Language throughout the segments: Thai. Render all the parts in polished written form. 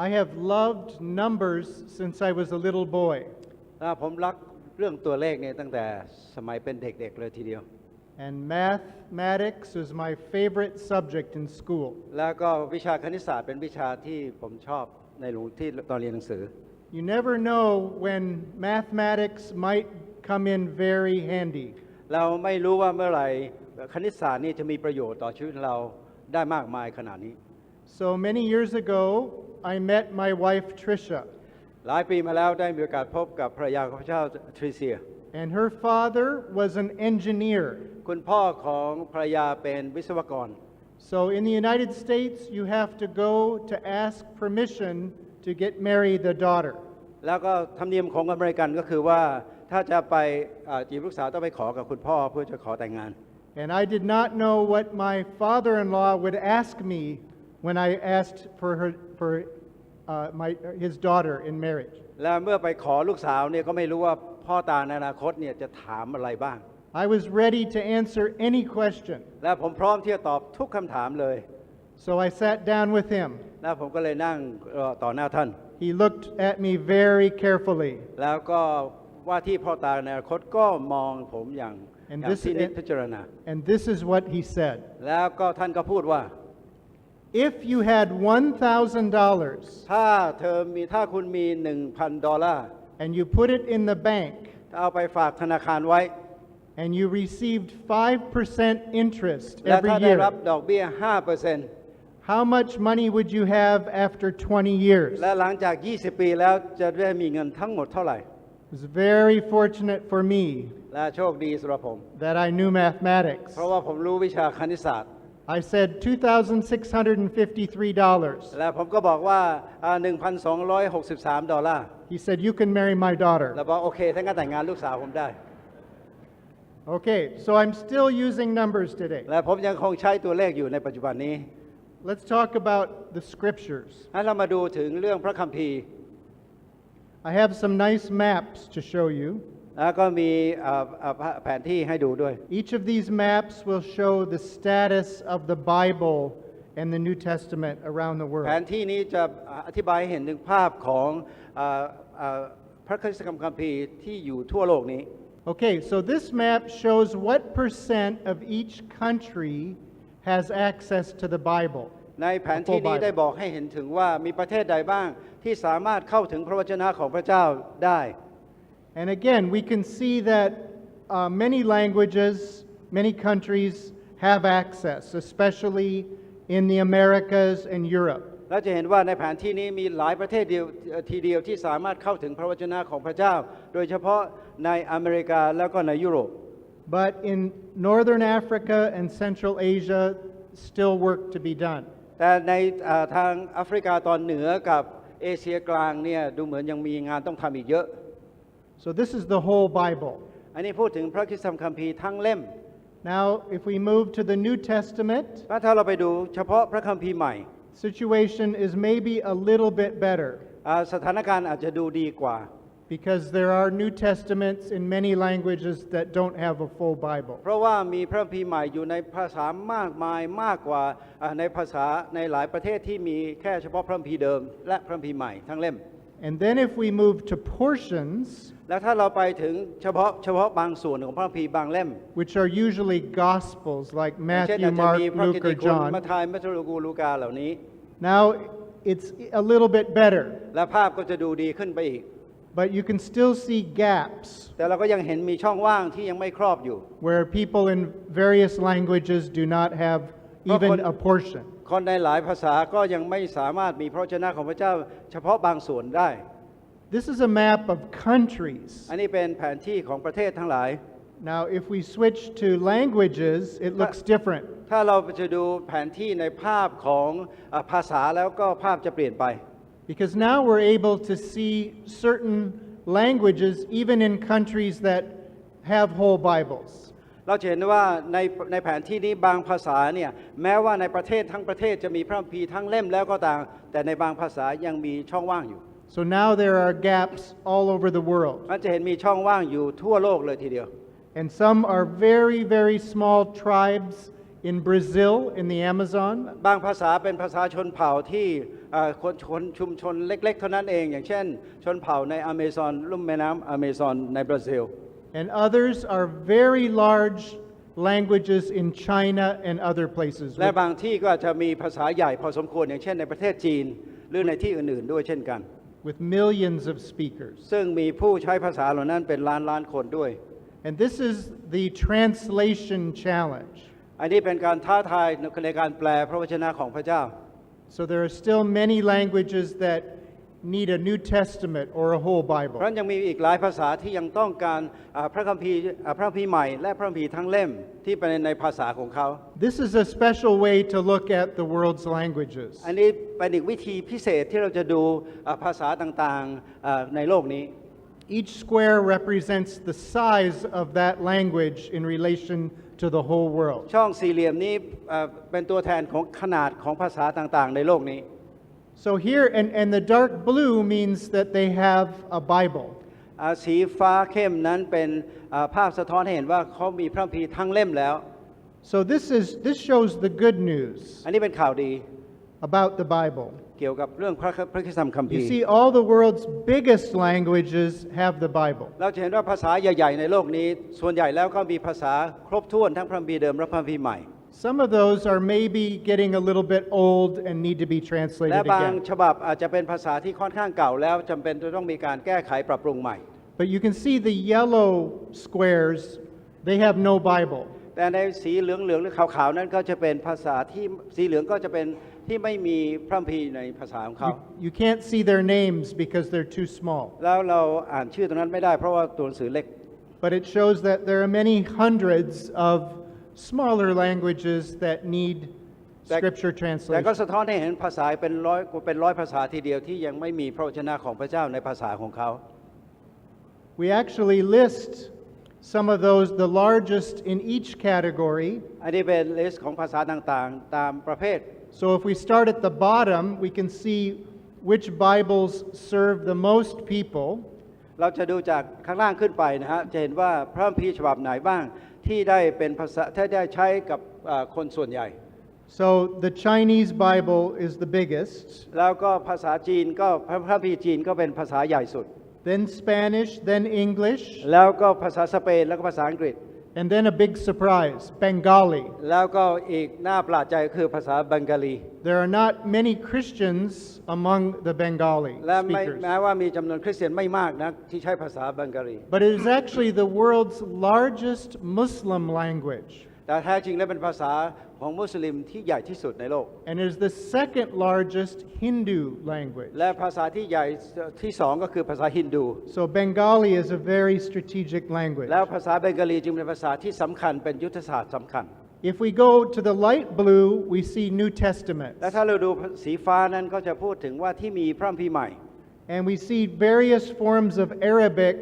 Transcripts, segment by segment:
I have loved numbers since I was a little boy. ผมรักเรื่องตัวเลขเนี่ยตั้งแต่สมัยเป็นเด็กๆเลยทีเดียว And mathematics is my favorite subject in school. แล้วก็วิชาคณิตศาสตร์เป็นวิชาที่ผมชอบในที่ตอนเรียนหนังสือ You never know when mathematics might come in very handy. เราไม่รู้ว่าเมื่อไหร่คณิตศาสตร์นี่จะมีประโยชน์ต่อชีวิตเราได้มากมายขนาดนี้ So many years ago, I met my wife Tricia. หลายปีมาแล้วได้มีโอกาสพบกับภรรยาของพระเจ้าทริเซีย And her father was an engineer. คุณพ่อของภรรยาเป็นวิศวกร So in the United States, you have to go to ask permission to get married the daughter. แล้วก็ธรรมเนียมของอเมริกันก็คือว่าถ้าจะไปจีบลูกสาวต้องไปขอกับคุณพ่อเพื่อจะขอแต่งงาน And I did not know what my father-in-law would ask me when I asked for his daughter in marriage. และเมื่อไปขอลูกสาวเนี่ยก็ไม่รู้ว่าพ่อตาในอนาคตเนี่ยจะถามอะไรบ้าง I was ready to answer any question. และผมพร้อมที่จะตอบทุกคำถามเลย So I sat down with him. แล้วผมก็เลยนั่งต่อหน้าท่าน He looked at me very carefully. แล้วก็ว่าที่พ่อตาในอนาคตก็มองผมอย่างที่นิจพิจารณา And this is what he said. แล้วก็ท่านก็พูดว่า If you had $1,000 ถ้าคุณมี 1,000 ดอลลาร์ and you put it in the bank เอาไปฝากธนาคารไว้ and you received 5% interest และ every ถ้าได้รับ year, ดอกเบี้ย 5% how much money would you have after 20 years? และหลังจาก 20 ปีแล้วจะได้มีเงินทั้งหมดเท่าไหร่ It was very fortunate for me และโชคดีสำหรับผม that I knew mathematics. เพราะว่าผมรู้วิชาคณิตศาสตร์ I said $2,653. และผมก็บอกว่า 1,263 ดอลลาร์ He said, you can marry my daughter. แล้วบอกโอเคท่านก็แต่งงานลูกสาวผมได้ Okay, so I'm still using numbers today. และผมยังคงใช้ตัวเลขอยู่ในปัจจุบันนี้ Let's talk about the scriptures. ให้เรามาดูถึงเรื่องพระคัมภีร์ I have some nice maps to show you. แล้วก็มีแผนที่ให้ดูด้วย Each of these maps will show the status of the Bible and the New Testament around the แผ world. นที่นี้จะอธิบายให้เห็นถึงภาพของพระคัมภีร์ที่อยู่ทั่วโลกนี้ Okay, so this map shows what percent of each country has access to the Bible. ในแผนที่นี้ได้บอกให้เห็นถึงว่ามีประเทศใดบ้างที่สามารถเข้าถึงพระวจนะของพระเจ้าได้ And again, we can see that many languages, many countries have access, especially in the Americas and Europe. เราจะเห็นว่าในแผนที่นี้มีหลายประเทศทีเดียวที่สามารถเข้าถึงพระวจนะของพระเจ้าโดยเฉพาะในอเมริกาแล้วก็ในยุโรป But in Northern Africa and Central Asia, still work to be done. แต่ในทางแอฟริกาตอนเหนือกับเอเชียกลางเนี่ยดูเหมือนยังมีงานต้องทำอีกเยอะ So this is the whole Bible. อันนี้พูดถึงพระคัมภีร์ทั้งเล่ม Now, if we move to the New Testament, ถ้าเราไปดูเฉพาะพระคัมภีร์ใหม่ situation is maybe a little bit better สถานการณ์อาจจะดูดีกว่า because there are New Testaments in many languages that don't have a full Bible. เพราะว่ามีพระคัมภีร์ใหม่อยู่ในภาษามากมายมากกว่าในภาษาในหลายประเทศที่มีแค่เฉพาะพระคัมภีร์เดิมและพระคัมภีร์ใหม่ทั้งเล่ม And then if we move to portions, แล้วถ้าเราไปถึงเฉพาะบางส่วนของพระคัมภีร์บางเล่ม which are usually Gospels like เช่น Matthew, อาจจะ Mark, มีพระกิต Luke, ติ or คุณมั John, ทธิ มัทธิวลูกาเหล่านี้ now it's a little bit better, และภาพก็จะดูดีขึ้นไปอีก but you can still see gaps แต่เราก็ยังเห็นมีช่องว่างที่ยังไม่ครอบอยู่ where people in various languages do not have even a portion. คนในหลายภาษาก็ยังไม่สามารถมีพระวจนะของพระเจ้าเฉพาะบางส่วนได้ This is a map of countries. อันนี้เป็นแผนที่ของประเทศทั้งหลาย Now, if we switch to languages, it looks different. ถ้าเราจะดูแผนที่ในภาพของภาษาแล้วก็ภาพจะเปลี่ยนไป Because now we're able to see certain languages even in countries that have whole Bibles. เราจะเห็นว่าในแผนที่นี้บางภาษาเนี่ยแม้ว่าในประเทศทั้งประเทศจะมีพระคัมภีร์ทั้งเล่มแล้วก็ตามแต่ในบางภาษายังมีช่องว่างอยู่ So now there are gaps all over the world. เราจะเห็นมีช่องว่างอยู่ทั่วโลกเลยทีเดียว And some are very, very small tribes In Brazil, in the Amazon, บางภาษาเป็นภาษาชนเผ่าที่คนชุมชนเล็กๆเท่านั้นเองอย่างเช่นชนเผ่าในอเมซอนลุ่มแม่น้ำอเมซอนในบราซิล and others are very large languages in China and other places และ with, บางที่ก็อาจจะมีภาษาใหญ่พอสมควรอย่างเช่นในประเทศจีนหรือในที่อื่นๆด้วยเช่นกัน with millions of speakers. ซึ่งมีผู้ใช้ภาษาเหล่านั้นเป็นล้านๆคนด้วย And this is the translation challenge. อันนี้เป็นการท้าทายในการแปลพระวจนะของพระเจ้า So there are still many languages that need a New Testament or a whole เพราะ Bible. ยังมีอีกหลายภาษาที่ยังต้องการพระคัมภีร์ใหม่และพระคัมภีร์ทั้งเล่มที่เป็นในภาษาของเขา This is a special way to look at the world's languages. อันนี้เป็นอีกวิธีพิเศษที่เราจะดูภาษาต่างๆในโลกนี้ Each square represents the size of that language in relation to the whole world. ช่องสี่เหลี่ยมนี้เป็นตัวแทนของขนาดของภาษาต่างๆในโลกนี้ So here, and the dark blue means that they have a Bible. สีฟ้าเข้มนั้นเป็นภาพสะท้อนให้เห็นว่าเขามีพระคัมภีร์ทั้งเล่มแล้ว So this shows the good news อันนี้เป็นข่าวดี about the Bible. เกี่ยวกับเรื่องพระคัมภีร์คัมภี You ร์ see, all the world's biggest languages have the Bible. เราจะเห็นว่าภาษาใหญ่ๆในโลกนี้ส่วนใหญ่แล้วก็มีภาษาครบถ้วนทั้งพระคัมภีร์เดิมและพระคัมภีร์ใหม่ Some of those are maybe getting a little bit old and need to be และ translated บาง again. ฉบับอาจจะเป็นภาษาที่ค่อนข้างเก่าแล้วจำเป็นจะต้องมีการแก้ไขปรับปรุงใหม่ But you can see the yellow squares, they have no Bible. แต่ในสีเหลืองๆหรือขาวๆนั้นก็จะเป็นภาษาที่สีเหลืองก็จะเป็นที่ไม่มีพระคัมภีร์ในภาษาของเขา You can't see their names because they're too small. แล้วเราอ่านชื่อตรงนั้นไม่ได้เพราะว่าตัวหนังสือเล็ก But it shows that there are many hundreds of smaller languages that need scripture แต่ก็ translation. สะท้อนให้เห็นภาษาเป็นร้อยภาษาทีเดียวที่ยังไม่มีพระวจนะของพระเจ้าในภาษาของเขา We actually list some of those, the largest in each category. อันนี้เป็นลิสต์ของภาษาต่างๆตามประเภท So if we start at the bottom, we can see which Bibles serve the most people. เราจะดูจากข้างล่างขึ้นไปนะฮะจะเห็นว่าพระคัมภีร์ฉบับไหนบ้างที่ได้เป็นภาษาที่ได้ใช้กับคนส่วนใหญ่ So the Chinese Bible is the biggest, แล้วก็ภาษาจีนก็พระคัมภีร์จีนก็เป็นภาษาใหญ่สุด then Spanish, then English, แล้วก็ภาษาสเปนแล้วก็ภาษาอังกฤษ and then a big surprise, Bengali. แล้วก็อีกน่าประหลาดใจคือภาษาบังกาลี There are not many Christians among the Bengali และ speakers, แม้ว่ามีจำนวนคริสเตียนไม่มากนะที่ใช้ภาษาบังกาลี but it is actually the world's largest Muslim language, แต่แท้จริงแล้วเป็นภาษาของมุสลิมที่ใหญ่ที่สุดในโลก and it is the second largest Hindu language. และภาษาที่ใหญ่ที่สองก็คือภาษาฮินดู So Bengali is a very strategic language. แล้วภาษาเบงกาลีจึงเป็นภาษาที่สำคัญเป็นยุทธศาสตร์สำคัญ If we go to the light blue, we see New Testament, และถ้าเราดูสีฟ้านั้นก็จะพูดถึงว่าที่มีพระคัมภีร์ใหม่ and we see various forms of Arabic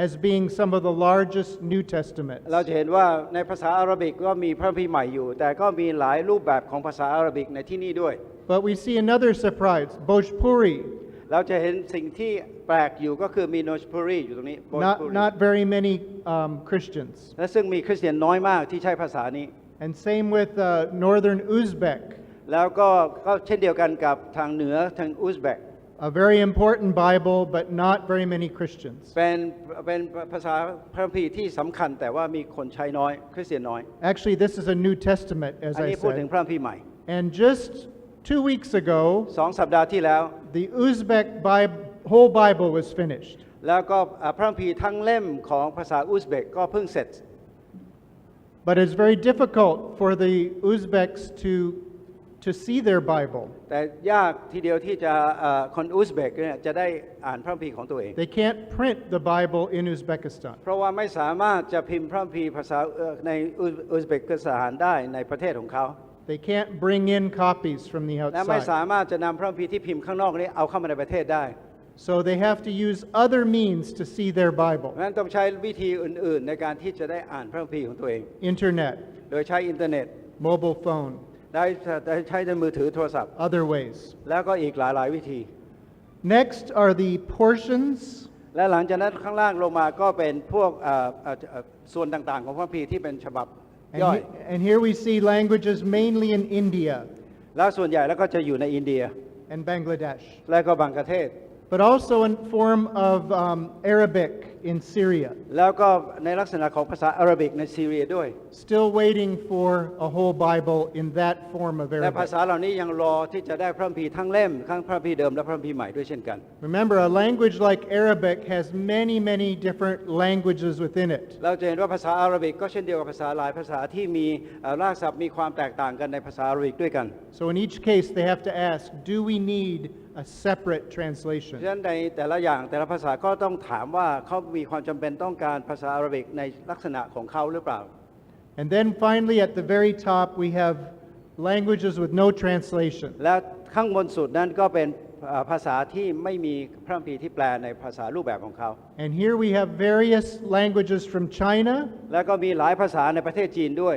as being some of the largest New Testaments. เราจะเห็นว่าในภาษาอาหรับิกก็มีพระคัมภีร์ใหม่อยู่ แต่ก็มีหลายรูปแบบของภาษาอาหรับิกในที่นี่ด้วย But we see another surprise, Bhojpuri. เราจะเห็นสิ่งที่แปลกอยู่ก็คือมีโนชปุรีอยู่ตรงนี้ Bhojpuri Not very many Christians. และซึ่งมีคริสเตียนน้อยมากที่ใช้ภาษานี้ And same with Northern Uzbek, แล้วก็เช่นเดียวกันกับทางเหนือทางอุซเบก a very important Bible, but not very many Christians. เป็นภาษาพระคัมภีร์ที่สำคัญแต่ว่ามีคนใช้น้อยคริสเตียนน้อย Actually, this is a New Testament, อั as น I นี้พูดถึง said. พระคัมภีร์ใหม่ And just 2 weeks ago, 2 สัปดาห์ที่แล้ว the Uzbek whole Bible was finished. แล้วก็พระคัมภีร์ทั้งเล่มของภาษาอุซเบกก็เพิ่งเสร็จ But it's very difficult for the Uzbeks to see their Bible. แต่ยากทีเดียวที่จะคนอุซเบกเนี่ยจะได้อ่านพระคัมภีร์ของตัวเอง They can't print the Bible in Uzbekistan. เพราะว่าไม่สามารถจะพิมพ์พระคัมภีร์ภาษาในอุซเบกิสถานได้ในประเทศของเขา They can't bring in copies from the และไม่สา outside. มารถจะนำพระคัมภีร์ที่พิมพ์ข้างนอกนี้เอาเข้ามาในประเทศได้ So they have to use other means to see their เพ Bible. ราะฉะนั้นต้องใช้วิธีอื่นๆ ในการที่จะได้อ่านพระคัมภีร์ของตัวเอง Internet, โดยใช้อินเทอร์เน็ต mobile phone, ได้ใช้ในมือถือโทรศัพท์ other ways. แล้วก็อีกหลายๆวิธี Next are the portions. และหลังจากนั้นข้างล่างลงมาก็เป็นพวกส่วนต่างๆของพระคัมภีร์ที่เป็นฉบับ ย่อย And here we see languages mainly in India แล้วส่วนใหญ่แล้วก็จะอยู่ในอินเดีย and Bangladesh, และก็บางประเทศ but also in form of Arabic in Syria. แล้วก็ในลักษณะของภาษาอาหรับิกในซีเรียด้วย Still waiting for a whole Bible in that form of และภา Arabic. ษาเหล่านี้ยังรอที่จะได้พระคัมภีร์ทั้งเล่มทั้งพระคัมภีร์เดิมและพระคัมภีร์ใหม่ด้วยเช่นกัน Remember, a language like Arabic has many, many different languages within it. เราจะเห็นว่าภาษาอาหรับิกก็เช่นเดียวกับภาษาหลายภาษาที่มีรากศัพท์มีความแตกต่างกันในภาษาอาหรับิกด้วยกัน So in each case, they have to ask, do we need a separate ฉะ translation? นั้นในแต่ละอย่างแต่ละภาษาก็ต้องถามว่าเขามีความจำเป็นต้องการภาษาอาหรับิกในลักษณะของเขาหรือเปล่า And then finally, at the very top, we have languages with no translation. และข้างบนสุดนั้นก็เป็นภาษาที่ไม่มีพระคัมภีร์ที่แปลในภาษารูปแบบของเขา And here we have various languages from China, แล้วก็มีหลายภาษาในประเทศจีนด้วย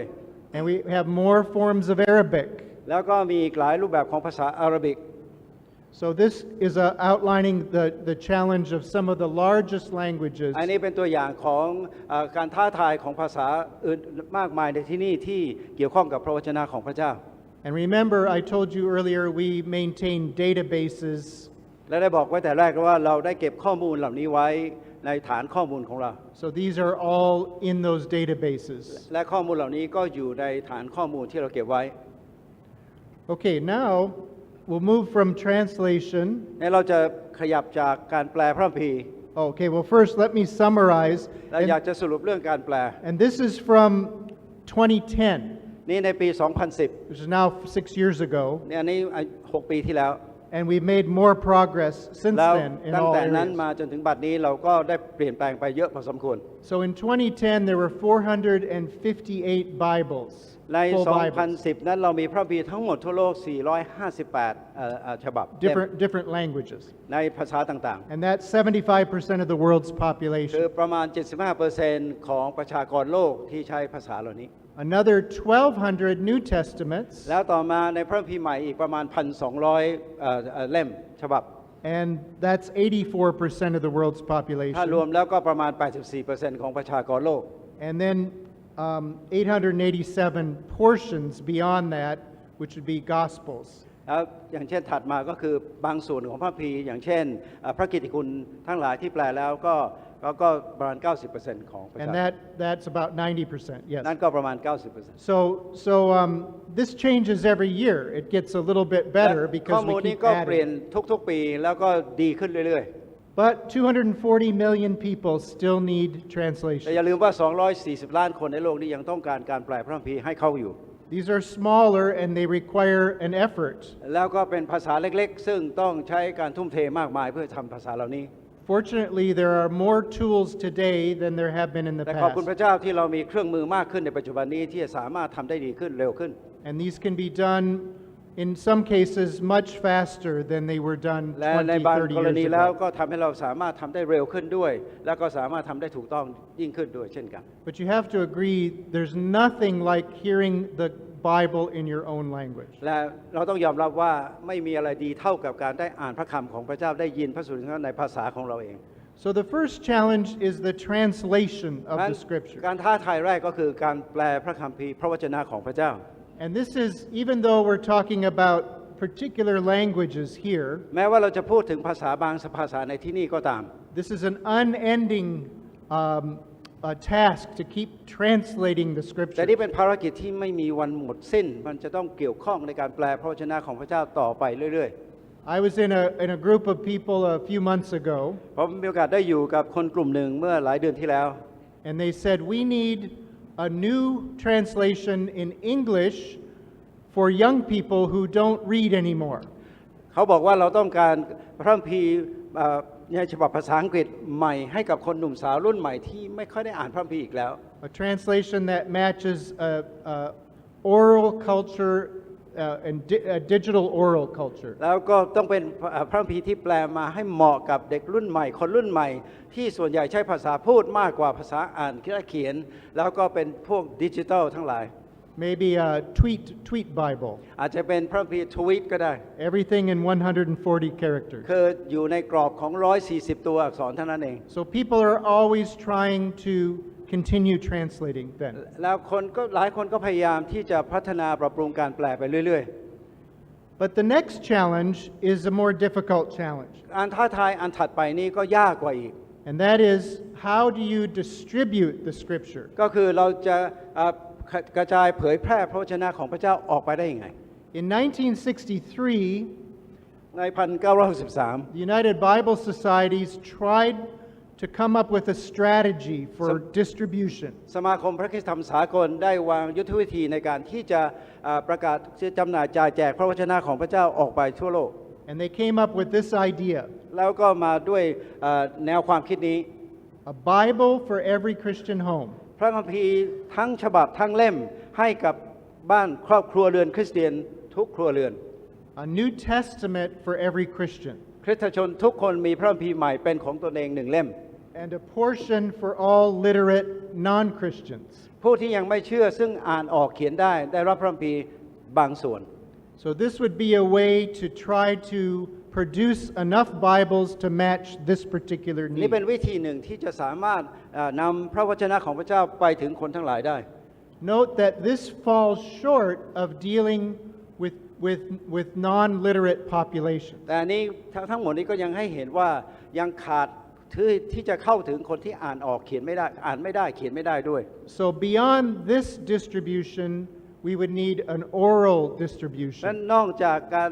and we have more forms of Arabic. แล้วก็มีอีกหลายรูปแบบของภาษาอาหรับิก So this is outlining the challenge of some of the largest languages อันนี้เป็นตัวอย่างของการท้าทายของภาษาอื่นมากมายในที่นี่ที่เกี่ยวข้องกับพระวจนะของพระเจ้า And remember, I told you earlier, we maintain databases. และได้บอกไว้แต่แรกว่าเราได้เก็บข้อมูลเหล่านี้ไว้ในฐานข้อมูลของเรา So these are all in those databases. และข้อมูลเหล่านี้ก็อยู่ในฐานข้อมูลที่เราเก็บไว้ Okay, now we'll move from translation. เราจะขยับจากการแปลพระคัมภีร์ Okay, well, first let me summarize. และอยากจะสรุปเรื่องการแปล And this is from 2010, นี่ในปี 2010 which is now 6 years ago. เนี่ยอันนี้6 ปีที่แล้ว And we've made more progress since แล้ว then in ตั้ง all แต่นั้น areas. มาจนถึงบัดนี้เราก็ได้เปลี่ยนแปลงไปเยอะพอสมควร So in 2010, there were 458 Bibles, ใน full Bibles, 2010 นั้นเรามีพระคัมภีร์ทั้งหมดทั่วโลก 458 ฉบับ different languages. ในภาษาต่าง And that's 75% of the world's ๆ คือ population. ประมาณ 75% ของประชากรโลกที่ใช้ภาษาเหล่านี้ Another 1,200 New Testaments, แล้วต่อมาในพระคัมภีร์ใหม่อีกประมาณ 1,200 เล่มฉบับ and that's 84% of the world's ถ้ารว population. มแล้วก็ประมาณ 84% ของประชากรโลก And then 887 portions beyond that, which would be Gospels. แล้วอย่างเช่นถัดมาก็คือบางส่วนของพระคัมภีร์อย่างเช่นพระกิตติคุณทั้งหลายที่แปลแล้วก็ประมาณ 90% ของประชา And กร that's about 90%, yes. นั่นก็ประมาณ 90% So this changes every year. It gets a little bit better ข้อ because มูล we นี้ keep ก็เปลี่ยน adding. ทุกๆปีแล้วก็ดีขึ้นเรื่อย But 240 million people still need ๆ แต่ translation. อย่าลืมว่า 240 ล้านคนในโลกนี้ยังต้องการการแปลพระคัมภีร์ให้เข้าอยู่ These are smaller and they require an effort. แล้วก็เป็นภาษาเล็กๆ ซึ่งต้องใช้การทุ่มเทมากมายเพื่อทำภาษาเหล่านี้ Fortunately, there are more tools today than there have been in the แต่ขอบคุณพ past. ระเจ้าที่เรามีเครื่องมือมากขึ้นในปัจจุบันนี้ที่จะสามารถทำได้ดีขึ้นเร็วขึ้น And these can be done, in some cases, much faster than they were done และใน 20, บาง 30 กรณี years แล้ว ago. ก็ทำให้เราสามารถทำได้เร็วขึ้นด้วย แล้วก็สามารถทำได้ถูกต้องยิ่งขึ้นด้วยเช่นกัน But you have to agree, there's nothing like hearing the Bible in your own language. และเราต้องยอมรับว่าไม่มีอะไรดีเท่ากับการได้อ่านพระคำของพระเจ้าได้ยินพระสุนทรในภาษาของเราเอง So the first challenge is the translation of งั้น the scripture. การท้าทายแรกก็คือการแปลพระคัมภีร์พระวจนะของพระเจ้า And this is, even though we're talking about particular languages here, แม้ว่าเราจะพูดถึงภาษาบางภาษาในที่นี่ก็ตาม this is an unending task to keep translating the แต่ scripture. นี่เป็นภารกิจที่ไม่มีวันหมดสิ้น มันจะต้องเกี่ยวข้องในการแปลพระวจนะของพระเจ้าต่อไปเรื่อย I was in a group of people a few months ago, ๆผมมีโอกาสได้อยู่กับคนกลุ่มหนึ่งเมื่อหลายเดือนที่แล้ว and they said, we need a new translation in English for young people who don't read anymore. เขาบอกว่าเราต้องการพระคัมภีร์ในฉบับภาษาอังกฤษใหม่ให้กับคนหนุ่มสาวรุ่นใหม่ที่ไม่ค่อยได้อ่านพระคัมภีร์อีกแล้ว A translation that matches oral culture and digital oral culture. แล้วก็ต้องเป็นพระคัมภีร์ที่แปลมาให้เหมาะกับเด็กรุ่นใหม่คนรุ่นใหม่ที่ส่วนใหญ่ใช้ภาษาพูดมากกว่าภาษาอ่านและเขียนแล้วก็เป็นพวกดิจิทัลทั้งหลาย Maybe a tweet Bible. อาจจะเป็นพระคัมภีร์ทวีตก็ได้ Everything in 140 characters. คืออยู่ในกรอบของ140ตัวอักษรเท่านั้นเอง So people are always trying to continue translating then. แล้วหลายคนก็พยายามที่จะพัฒนาปรับปรุงการแปลไปเรื่อย But the next challenge is a more difficult challenge. ๆอันท้าทายอันถัดไปนี้ก็ยากกว่าอีก And that is, how do you distribute the scripture? ก็คือเราจะกระจายเผยแพร่พระวจนะของพระเจ้าออกไปได้ยังไง In 1963, ใน 1963 the United Bible Societies tried to come up with a strategy for distribution. สมาคมพระคริสตธรรมสากลได้วางยุทธวิธีในการที่จะประกาศจำหน่ายจ่ายแจกพระวจนะของพระเจ้าออกไปทั่วโลก And they came up with this idea: แล้วก็มาด้วยแนวความคิดนี้ a Bible for every Christian home. พระคัมภีร์ทั้งฉบับทั้งเล่มให้กับบ้านครอบครัวเรือนคริสเตียนทุกครัวเรือน A New Testament for every Christian. คริสตชนทุกคนมีพระคัมภีร์ใหม่เป็นของตนเองหนึ่งเล่ม And a portion for all literate non-Christians. ผู้ที่ยังไม่เชื่อซึ่งอ่านออกเขียนได้รับพระคัมภีร์บางส่วน So this would be a way to try to produce enough Bibles to match this particular นี่ need. เป็นวิธีหนึ่งที่จะสามารถนำพระวจนะของพระเจ้าไปถึงคนทั้งหลายได้ Note that this falls short of dealing with non-literate population. แต่อันนี้ทั้งหมดนี้ก็ยังให้เห็นว่ายังขาดที่จะเข้าถึงคนที่อ่านออกเขียนไม่ได้อ่านไม่ได้เขียนไม่ได้ด้วย So beyond this distribution, we would need an oral นั้น distribution. นอกจากการ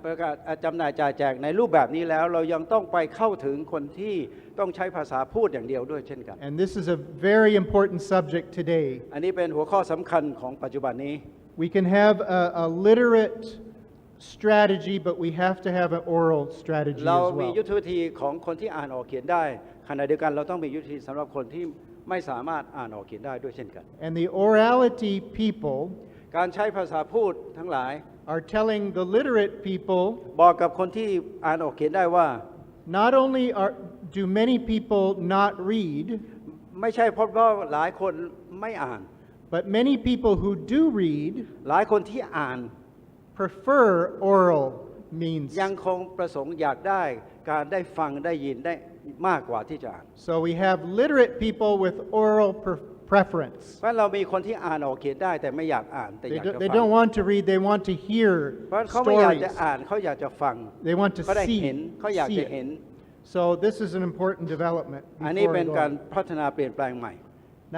ประกาศจำหน่ายจ่ายแจกในรูปแบบนี้แล้วเรายังต้องไปเข้าถึงคนที่ต้องใช้ภาษาพูดอย่างเดียวด้วยเช่นกัน And this is a very important subject today. อันนี้เป็นหัวข้อสำคัญของปัจจุบันนี้ We can have a literate strategy, but we have to have an oral strategy เรา as มี well. ยุทธวิธีของคนที่อ่านออกเขียนได้ขณะเดียวกันเราต้องมียุทธวิธีสำหรับคนที่ไม่สามารถอ่านออกเขียนได้ด้วยเช่นกัน And the orality people การใช้ภาษาพูดทั้งหลาย are telling the literate people บอกกับคนที่อ่านออกเขียนได้ว่า not only do many people not read, ไม่ใช่เพราะว่าหลายคนไม่อ่าน but many people who do read หลายคนที่อ่าน prefer oral means. ยังคงประสงค์อยากได้การได้ฟังได้ยินได้มากกว่าที่จะอ่าน So we have literate people with oral preference. เพราะเรามีคนที่อ่านออกเขียนได้แต่ไม่อยากอ่านแต่อยากจะ They ฟัง don't want to read, they want to hear เพราะเขาไม่อยากจะ stories. อ่านเขาอยากจะฟัง They want to เขาได้เห็น see เขาอยากจะ it. เห็น So this is an important development. อันนี้ before เป็ we น go การ on. พัฒนาเปลี่ยนแปลงใหม่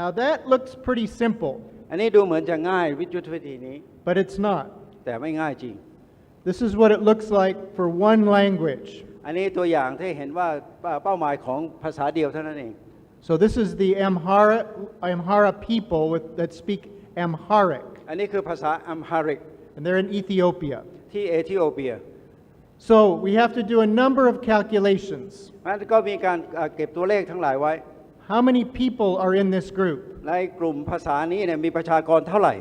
Now that looks pretty simple, อันนี้ดูเหมือนจะง่ายวิธีวิธีนี้ but it's not. แต่ไม่ง่ายจริง This is what it looks like for one language. อันนี้ตัวอย่างที่เห็นว่าเป้าหมายของภาษาเดียวเท่านั้นเอง So this is the Amhara people that speak Amharic, อันนี้คือภาษาอัมฮาริก and they're in Ethiopia. ที่เอธิโอเปีย So we have to do a number of calculations. นั้นก็มีการเก็บตัวเลขทั้งหลายไว้ How many people are in this group? ในกลุ่มภาษานี้เนี่ยมีประชากรเท่าไหร่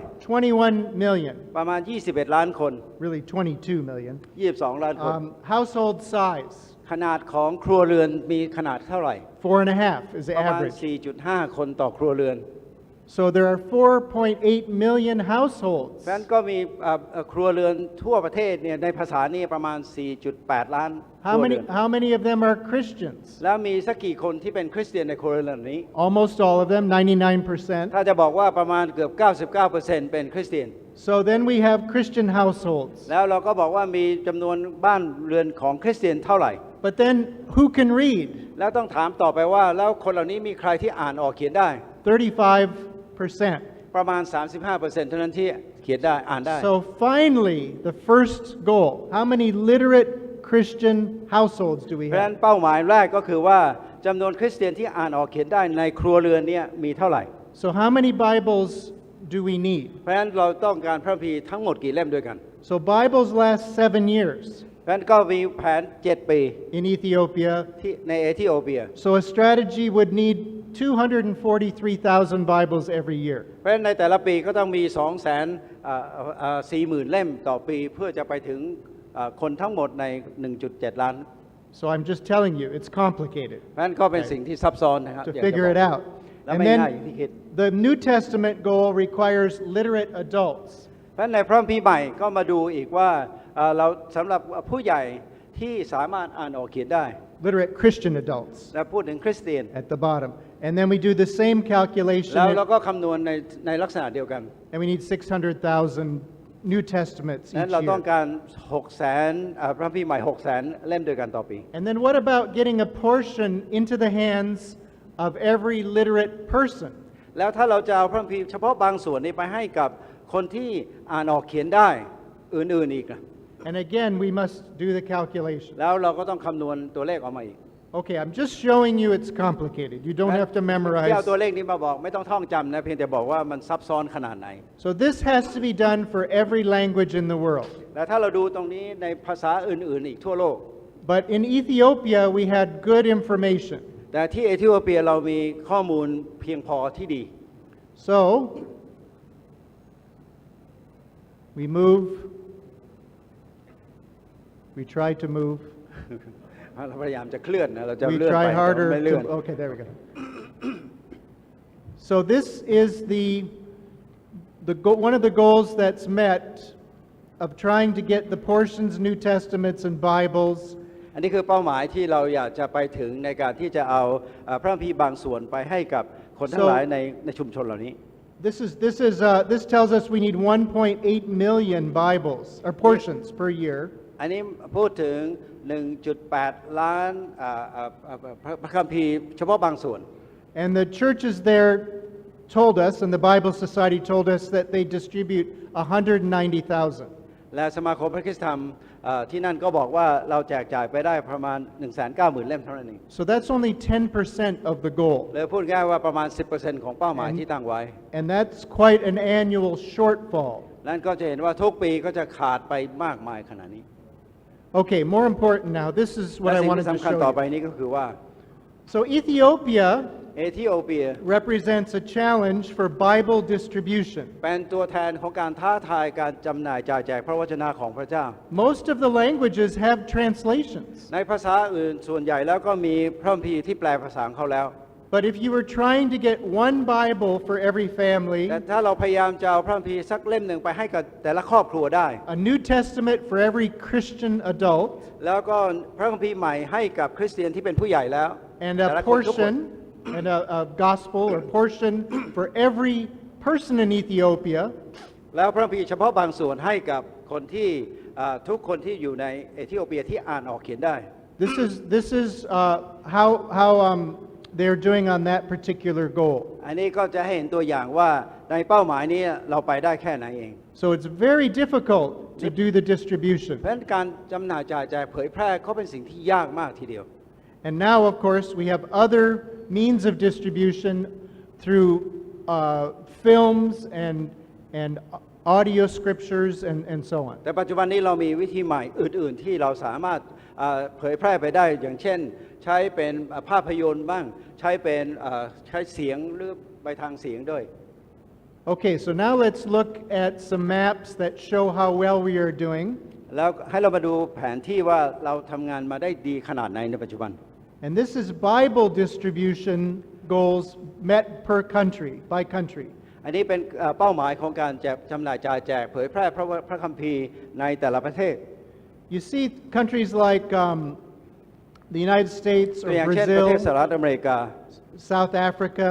21 million. ประมาณ 21 ล้านคน Really 22 million. 22 ล้านคน Household size, ขนาดของครัวเรือนมีขนาดเท่าไหร่ 4.5 is the ประมาณ average. 4.5 คนต่อครัวเรือน So there are 4.8 million households. ดังนั้นก็มีครัวเรือนทั่วประเทศเนี่ยในภาษานี้ประมาณ 4.8 ล้านครัวเรือน How many of them are Christians? แล้วมีสักกี่คนที่เป็นคริสเตียนในครัวเรือนนี้ Almost all of them, 99%. ถ้าจะบอกว่าประมาณเกือบ 99% เป็นคริสเตียน So then we have Christian households. แล้วเราก็บอกว่ามีจำนวนบ้านเรือนของคริสเตียนเท่าไหร่ But then who can read? แล้วต้องถามต่อไปว่าแล้วคนเหล่านี้มีใครที่อ่านออกเขียนได้ 35%. ประมาณ 35% เท่านั้นที่เขียนได้อ่านได้ So finally, the first goal, how many literate Christian households do we เพราะฉะนั้น have? เป้าหมายแรกก็คือว่าจำนวนคริสเตียนที่อ่านออกเขียนได้ในครัวเรือนเนี่ยมีเท่าไหร่ So how many Bibles do we need? เพราะฉะนั้นเราต้องการพระคัมภีร์ทั้งหมดกี่เล่มด้วยกัน So Bibles last 7 years เพราะฉะนั้นก็มีแผน 7 ปี in Ethiopia. ที่ในเอธิโอเปีย So a strategy would need 243,000 Bibles every year. เพราะฉะนั้นในแต่ละปีก็ต้องมี 240,000 เล่มต่อปีเพื่อจะไปถึงคนทั้งหมดใน 1.7 ล้าน So I'm just telling you, it's complicated เพราะฉะนั้นก็เป็นสิ่งที่ซับซ้อนนะครับ to อยากจะ figure บ it อก out. และ And ไม่ง่ายอย่างที่คิด then the New Testament goal requires literate adults. เพราะฉะนั้นในพระคัมภีร์ใหม่ก็มาดูอีกว่าเราสำหรับผู้ใหญ่ที่สามารถอ่านออกเขียนได้ Literate Christian adults และพูดถึงคริสเตียน at the bottom. And then we do the same แล้ว calculation เราก็คำนวณในลักษณะเดียวกัน and we need 600,000 New Testaments นั้น each เราต้อง year. การพระคัมภีร์ใหม่600,000 เล่มด้วยกันต่อปี And then what about getting a portion into the hands of every literate person? แล้วถ้าเราจะเอาพระคัมภีร์เฉพาะบางส่วนนี้ไปให้กับคนที่อ่านออกเขียนได้อื่นๆอีก And again, we must do the calculation. แล้วเราก็ต้องคำนวณตัวเลขออกมาอีก Okay, I'm just showing you it's complicated. You don't have to ที่ memorize. เอาตัวเลขนี้มาบอกไม่ต้องท่องจำนะเพียงแต่บอกว่ามันซับซ้อนขนาดไหน So this has to be done for every language in the world. แล้วถ้าเราดูตรงนี้ในภาษาอื่นๆอีกทั่วโลก But in Ethiopia, we had good information. แต่ที่เอธิโอเปียเรามีข้อมูลเพียงพอที่ดี So we move. We try to move. เราพยายามจะเคลื่อนนะเราจะ We เลื่อนไป try แต่ harder ไม่เลื่อน to, okay, there we go. So this is one of the goals that's met of trying to get the portions, New Testaments, and Bibles อันนี้คือเป้าหมายที่เราอยากจะไปถึงในการที่จะเอาพระคัมภีร์บางส่วนไปให้กับคนทั้งหลายในชุมชนเหล่านี้ This tells us we need 1.8 million Bibles or portions per year. อันนี้พูดถึง 1.8 ล้านพระคัมภีร์เฉพาะบางส่วน And the churches there told us, and the Bible Society told us, that they distribute 190,000. และสมาคมพระคริสตธรรมที่นั่นก็บอกว่าเราแจกจ่ายไปได้ประมาณ 190,000 เล่มเท่านั้นเอง So that's only 10% of the goal. เลยพูดง่ายว่าประมาณ 10% ของเป้าหมายที่ตั้งไว้ And that's quite an annual shortfall. นั่นก็จะเห็นว่าทุกปีก็จะขาดไปมากมายขนาดนี้ Okay, more important now. This is what และ I สิ่ง wanted ที่ to สำคัญ show ต่อไป you. นี้ก็คือว่า So Ethiopia เอธิโอเปีย represents a challenge for Bible distribution. เป็นตัวแทนของการท้าทายการจำหน่ายจ่ายแจกพระวจนะของพระเจ้า Most of the languages have translations. ในภาษาอื่นส่วนใหญ่แล้วก็มีพระคัมภีร์ที่แปลภาษาของเขาแล้ว But if you were trying to get one Bible for every family, แต่ถ้าเราพยายามจะเอาพระคัมภีร์สักเล่มหนึ่งไปให้กับแต่ละครอบครัวได้ a New Testament for every Christian adult, แล้วก็พระคัมภีร์ใหม่ให้กับคริสเตียนที่เป็นผู้ใหญ่แล้ว and แต่ a ละคนทุกคน portion, and a gospel or portion for every person in Ethiopia, แล้วพระคัมภีร์เฉพาะบางส่วนให้กับคนที่ทุกคนที่อยู่ในเอธิโอเปียที่อ่านออกเขียนได้ this is how they're doing on that particular goal. อันนี้ก็จะให้เห็นตัวอย่างว่าในเป้าหมายนี้เราไปได้แค่ไหนเอง So it's very difficult to do the distribution. เพราะฉะนั้นการจำหน่ายจ่ายแจกเผยแพร่ก็เป็นสิ่งที่ยากมากทีเดียว And now, of course, we have other means of distribution through films and audio scriptures and so on. แต่ปัจจุบันนี้เรามีวิธีใหม่อื่น ๆ ที่เราสามารถเผยแพร่ไปได้อย่างเช่นใช้เป็นภาพยนตร์บ้างใช้เสียงหรือไปทางเสียงด้วย Okay, so now let's look at some maps that show how well we are doing. แล้วให้เรามาดูแผนที่ว่าเราทำงานมาได้ดีขนาดไหนในปัจจุบัน And this is Bible distribution goals met per country, by country. อันนี้เป็นเป้าหมายของการจำหน่ายจ่ายแจกเผยแพร่พระคัมภีร์ในแต่ละประเทศ You see countries like the United States ตัว or อย่างเช่นประเทศสห Brazil, รัฐอเมริกา South Africa,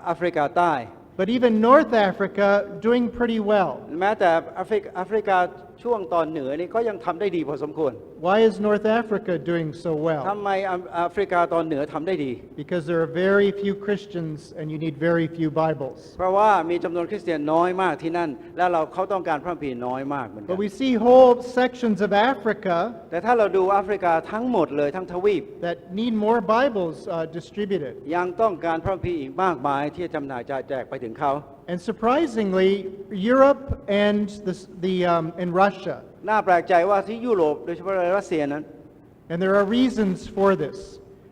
แอฟริกาใต้ but even North Africa doing pretty well. แม้แต่แอฟริกาช่วงตอนเหนือนี่ก็ยังทำได้ดีพอสมควร Why is North Africa doing so ทำ well? ไมแอฟริกาตอนเหนือทำได้ดี Because there are very few Christians and you need very few Bibles. เพราะว่ามีจำนวนคริสเตียนน้อยมากที่นั่น และเขาต้องการพระคัมภีร์น้อยมากเหมือนกัน But we see whole sections of Africa แต่ถ้าเราดูแอฟริกาทั้งหมดเลยทั้งทวีป that need more Bibles distributed. ยังต้องการพระคัมภีร์อีกมากมายที่จะจำหน่ายจ่ายแจกไปถึงเขา And surprisingly, Europe and and Russia. น่าแปลกใจว่าที่ยุโรปโดยเฉพาะในรัสเซียนั้น And there are reasons for this.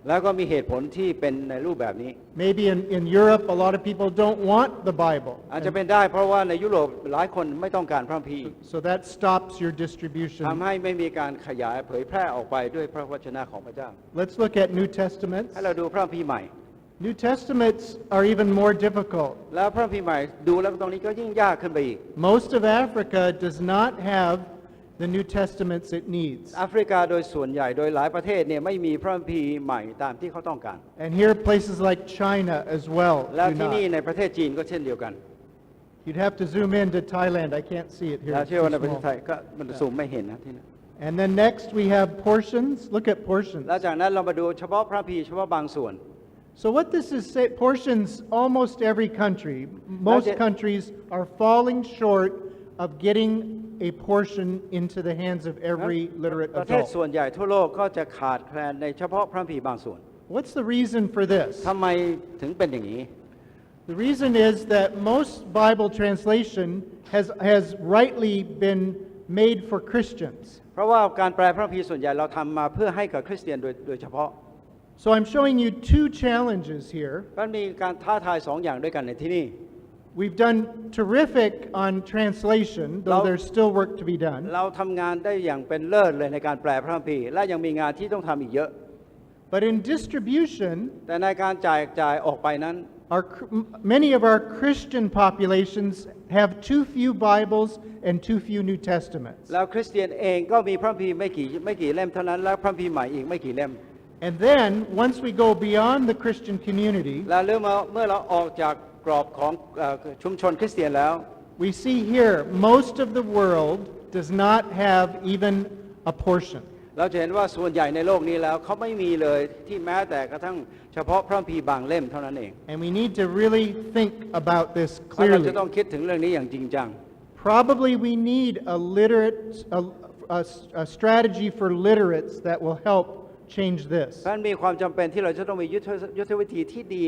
แล้วก็มีเหตุผลที่เป็นในรูปแบบนี้ Maybe in Europe, a lot of people don't want the Bible. อาจจะเป็นได้เพราะว่าในยุโรปหลายคนไม่ต้องการพระคัมภีร์ So that stops your ทำ distribution. ให้ไม่มีการขยายเผยแพร่ออกไปด้วยพระวจนะของพระเจ้า Let's look at New Testaments. ให้เราดูพระคัมภีร์ใหม่ New Testaments are even more difficult. แล้วพระคัมภีร์ใหม่ดูแล้วตรงนี้ก็ยิ่งยากขึ้นไปอีก Most of Africa does not have the New Testaments it needs. แอฟริกาโดยส่วนใหญ่โดยหลายประเทศเนี่ยไม่มีพระคัมภีร์ใหม่ตามที่เขาต้องการ And here places like China as well และ do ที่นี่ not. ในประเทศจีนก็เช่นเดียวกัน You'd have to zoom in to Thailand. I can't see it here. แล้ว It's เชื่อ too ว่าในประเทศ small. ไทยก็มันซูมไม่เห็นนะที่นี่ And then next we have portions. Look at portions. แล้วจากนั้นเรามาดูเฉพาะพระคัมภีร์เฉพาะบางส่วน So what this is say, portions, almost every country, most countries are falling short of getting a portion into the hands of every literate ประเทศ adult. ส่วนใหญ่ทั่วโลกก็จะขาดแคลนในเฉพาะพระคัมภีร์บางส่วน What's the reason for this? ทำไมถึงเป็นอย่างนี้ The reason is that most Bible translation has rightly been made for Christians. เพราะว่าการแปลพระคัมภีร์ส่วนใหญ่เราทำมาเพื่อให้กับคริสเตียนโดยเฉพาะ So I'm showing you two challenges here. มันมีการท้าทายสองอย่างด้วยกันในที่นี่ We've done terrific on translation, though there's still work to be done. เราทำงานได้อย่างเป็นเลิศเลยในการแปลพระคัมภีร์และยังมีงานที่ต้องทำอีกเยอะ But in distribution, แต่ในการจ่ายออกไปนั้น many of our Christian populations have too few Bibles and too few New Testaments. แล้วคริสเตียนเองก็มีพระคัมภีร์ไม่กี่เล่มเท่านั้นและพระคัมภีร์ใหม่อีกไม่กี่เล่ม And then, once we go beyond the Christian community, และเมื่อเราออกจากกรอบของชุมชนคริสเตียนแล้ว we see here most of the world does not have even a portion. เราจะเห็นว่าส่วนใหญ่ในโลกนี้แล้วเขาไม่มีเลยที่แม้แต่กระทั่งเฉพาะพระคัมภีร์บางเล่มเท่านั้นเอง And we need to really think about this เราจะ clearly. ต้องคิดถึงเรื่องนี้อย่างจริงจัง Probably we need a strategy for literates that will help change this. เพราะฉะนั้นมีความจำเป็นที่เราจะต้องมียุทธวิธีที่ดี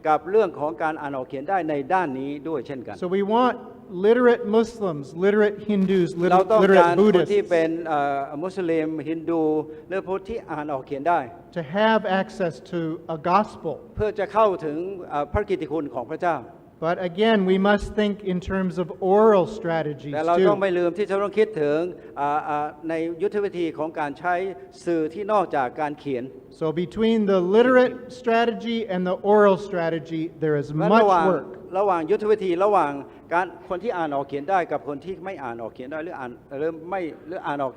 กับเรื่องของการอ่านออกเขียนได้ในด้านนี้ด้วยเช่นกัน So we want literate Muslims, literate Hindus, เราต้องการ literate คนที่ Buddhists เป็นมุสลิมฮินดูหรือพุทธที่อ่านออกเขียนได้ to have access to a gospel. เพื่อจะเข้าถึงพระกิตติคุณของพระเจ้า But again, we must think in terms of oral strategies แต่เราต้อง too. ไม่ลืมที่จะต้องคิดถึงในยุทธวิธีของการใช้สื่อที่นอกจากการเขียน So between the literate strategy and the oral strategy, there is และ much work. ระหว่างยุทธวิธีระหว่างการคนที่อ่านออกเขียนได้กับคนที่ไม่อ่านออกเขียนได้หรืออ่านออก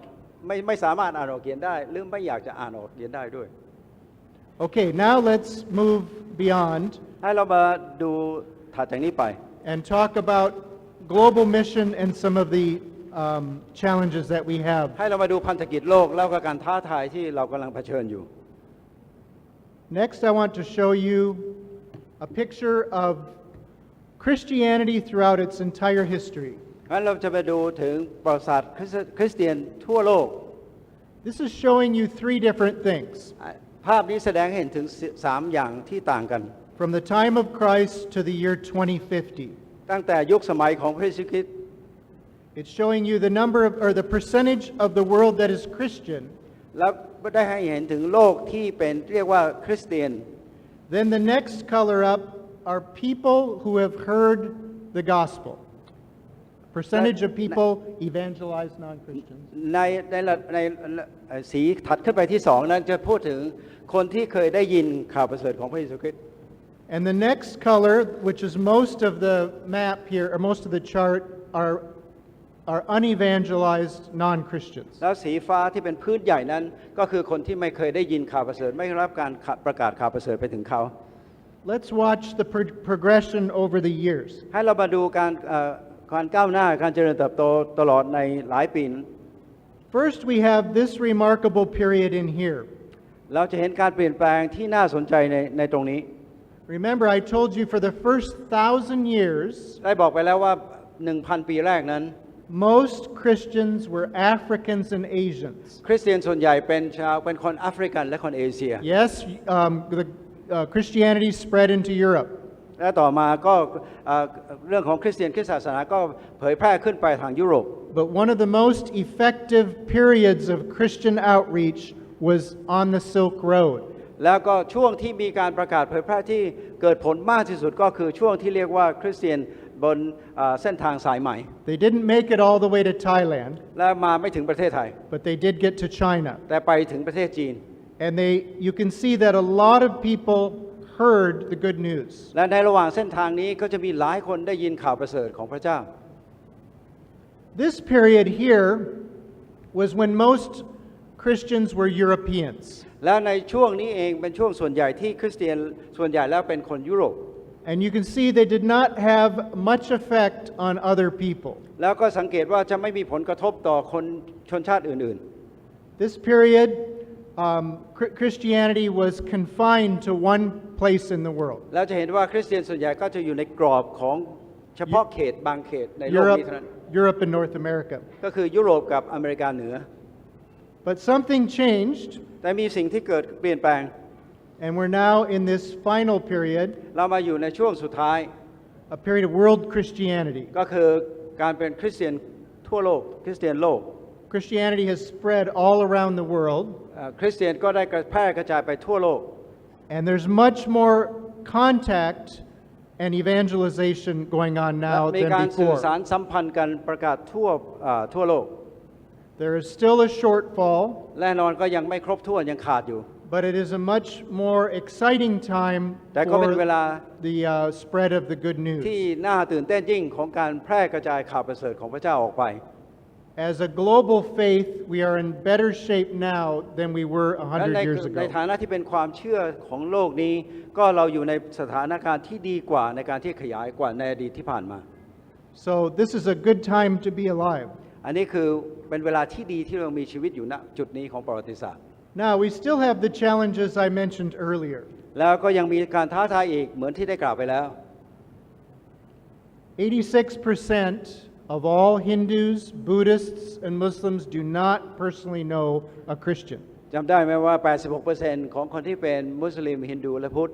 ไม่สามารถอ่านออกเขียนได้หรือไม่อยากจะอ่านออกเขียนได้ด้วย Okay, now let's move beyond ให้เรามาดูถัดจากนี้ไป and talk about global mission and some of the challenges that we have. ให้เรามาดูพันธกิจโลกแล้วก็การท้าทายที่เรากำลังเผชิญอยู่ Next, I want to show you a picture of Christianity throughout its entire history. งั้นเราจะไปดูถึงประวัติศาสตร์คริสเตียนทั่วโลก This is showing you three different things. ภาพนี้แสดงให้เห็นถึง3อย่างที่ต่างกัน From the time of Christ to the year 2050. ตั้งแต่ยุคสมัยของพระเยซูคริสต์ It's showing you the number of, or the percentage of the world that is Christian. แล้วได้ให้เห็นถึงโลกที่เป็นเรียกว่าคริสเตียน Then the next color up are people who have heard the gospel. Percentage of people evangelize non-Christians. ในสีถัดขึ้นไปที่2นั้นจะพูดถึงคนที่เคยได้ยินข่าวประเสริฐของพระเยซูคริสต์ And the next color, which is most of the map here, or most of the chart, are unevangelized non-Christians. แล้วสีฟ้าที่เป็นพื้นใหญ่นั้นก็คือคนที่ไม่เคยได้ยินข่าวประเสริฐไม่ได้รับการประกาศข่าวประเสริฐไปถึงเขา Let's watch the progression over the years. ให้เรามาดูการก้าวหน้าการเจริญเติบโตตลอดในหลายปี First, we have this remarkable period in here. เราจะเห็นการเปลี่ยนแปลงที่น่าสนใจในตรงนี้ Remember, I told you for the first 1,000 years, ได้บอกไปแล้วว่า 1,000 ปีแรกนั้น most Christians were Africans and Asians. คริสเตียนส่วนใหญ่เป็นคนแอฟริกันและคนเอเชีย Yes, Christianity spread into Europe. และต่อมาก็เรื่องของคริสเตียนศาสนาก็เผยแพร่ขึ้นไปทางยุโรป But one of the most effective periods of Christian outreach was on the Silk Road. แล้วก็ช่วงที่มีการประกาศเผยแพร่ที่เกิดผลมากที่สุดก็คือช่วงที่เรียกว่าคริสเตียนบนเส้นทางสายใหม่ They didn't make it all the way to Thailand, และมาไม่ถึงประเทศไทย but they did get to China. แต่ไปถึงประเทศจีน And you can see that a lot of people heard the good news. และในระหว่างเส้นทางนี้ก็จะมีหลายคนได้ยินข่าวประเสริฐของพระเจ้า This period here was when most Christians were Europeans. แล้วในช่วงนี้เองเป็นช่วงส่วนใหญ่ที่คริสเตียนส่วนใหญ่แล้วเป็นคนยุโรป And you can see they did not have much effect on other people. แล้วก็สังเกตว่าจะไม่มีผลกระทบต่อคนชนชาติอื่น This period, Christianity was confined to one place in the world. ๆแล้วจะเห็นว่าคริสเตียนส่วนใหญ่ก็จะอยู่ในกรอบของเฉพาะเขตบางเขตในโลกนี้เท่านั้น Europe and North America. ก็คือยุโรปกับอเมริกาเหนือ But something changed, แต่มีสิ่งที่เกิดเปลี่ยนแปลง and we're now in this final period, เรามาอยู่ในช่วงสุดท้าย a period of world Christianity. ก็คือการเป็นคริสเตียนทั่วโลกคริสเตียนโลก Christianity has spread all around the world, คริสเตียนก็ได้แพร่กระจายไปทั่วโลก and there's much more contact and evangelization going on now มี than การสื่อ before. สารสัมพันธ์กันประกาศทั่วโลก There is still a shortfall, แน่นอนก็ยังไม่ครบถ้วนยังขาดอยู่ but it is a much more exciting time แต่ก็เป็นเว for ลา the spread of the good ที่ news. น่าตื่นเต้นยิ่งของการแพร่กระจายข่าวประเสริฐของพระเจ้าออกไป As a global faith, we are in better shape now than we were และ 100 years ใน ago. ฐานะที่เป็นความเชื่อของโลกนี้ ก็เราอยู่ในสถานการณ์ที่ดีกว่าในการที่ขยายกว่าในอดีตที่ผ่านมา So this is a good time to be alive. อันนี้คือเป็นเวลาที่ดีที่เรามีชีวิตอยู่ณจุดนี้ของประวัติศาสตร์ Now, we still have the challenges I mentioned earlier. แล้วก็ยังมีการท้าทายอีกเหมือนที่ได้กล่าวไปแล้ว 86% of all Hindus, Buddhists, and Muslims do not personally know a Christian. จำได้ไหมว่า 86% ของคนที่เป็นมุสลิมฮินดูและพุทธ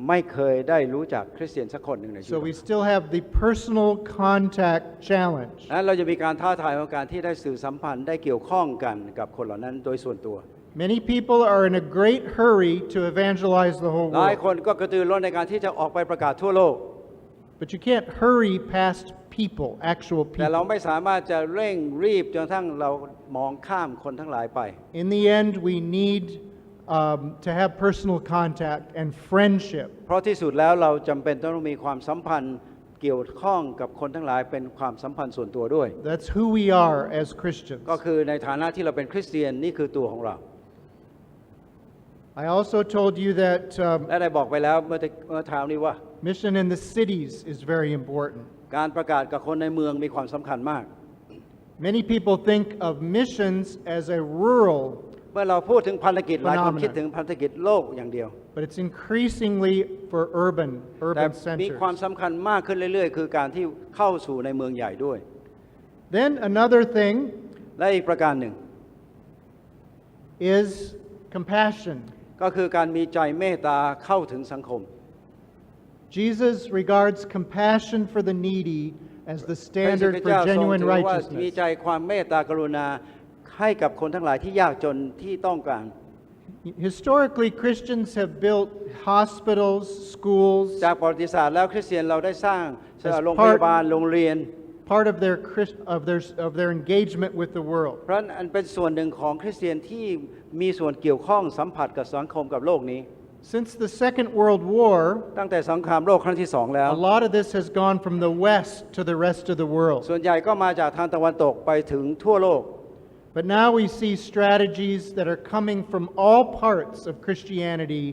ไม่เคยได้รู้จักคริสเตียนสักคนหนึ่งในชีวิ So ต we still have the personal contact challenge. นั้นเราจะมีการท้าทายของการที่ได้สื่อสัมพันธ์ได้เกี่ยวข้องกันกับคนเหล่านั้นโดยส่วนตัว Many people are in a great hurry to evangelize the whole หลาย world. คนก็กระตือรือร้นในการที่จะออกไปประกาศทั่วโลก But you can't hurry past people, actual แต่เรา people. ไม่สามารถจะเร่งรีบจนกระทั่งเรามองข้ามคนทั้งหลายไป In the end, we need to have personal contact and friendship. เพราะที่สุดแล้วเราจำเป็นต้องมีความสัมพันธ์เกี่ยวข้องกับคนทั้งหลายเป็นความสัมพันธ์ส่วนตัวด้วย That's who we are as Christians. ก็คือในฐานะที่เราเป็นคริสเตียนนี่คือตัวของเรา I also told you that และได้บอกไปแล้วเมื่อเช้านี้ว่า mission in the cities is very important. การประกาศกับคนในเมืองมีความสำคัญมาก Many people think of missions as a rural, เมื่อเราพูดถึงพันธกิจหลายคน Phenomenon คิดถึงพันธกิจโลกอย่างเดียว but it's increasingly for แต่ urban มีความ centers. สำคัญมากขึ้นเรื่อยๆ คือการที่เข้าสู่ในเมืองใหญ่ด้วย Then another thing และอีกประการหนึ่ง is compassion. ก็คือการมีใจเมตตาเข้าถึงสังคม Jesus regards compassion for the needy as the พระเยซู standard คริสต์ for เจ้าทรง genuine ถือว่ามี righteousness. ใจความเมตตากรุณาให้กับคนทั้งหลายที่ยากจนที่ต้องการ Historically, Christians have built hospitals, schools, จากประวัติศาสตร์แล้วคริสเตียนเราได้สร้าง As โรงพยาบาลโรงเรียน part of their engagement with the world. เพราะอันเป็นส่วนหนึ่งของคริสเตียนที่มีส่วนเกี่ยวข้องสัมผัสกับสังคมกับโลกนี้ Since the Second World War, ตั้งแต่สงครามโลกครั้งที่สองแล้ว a lot of this has gone from the West to the rest of the world. ส่วนใหญ่ก็มาจากทางตะวันตกไปถึงทั่วโลก But now we see strategies that are coming from all parts of Christianity,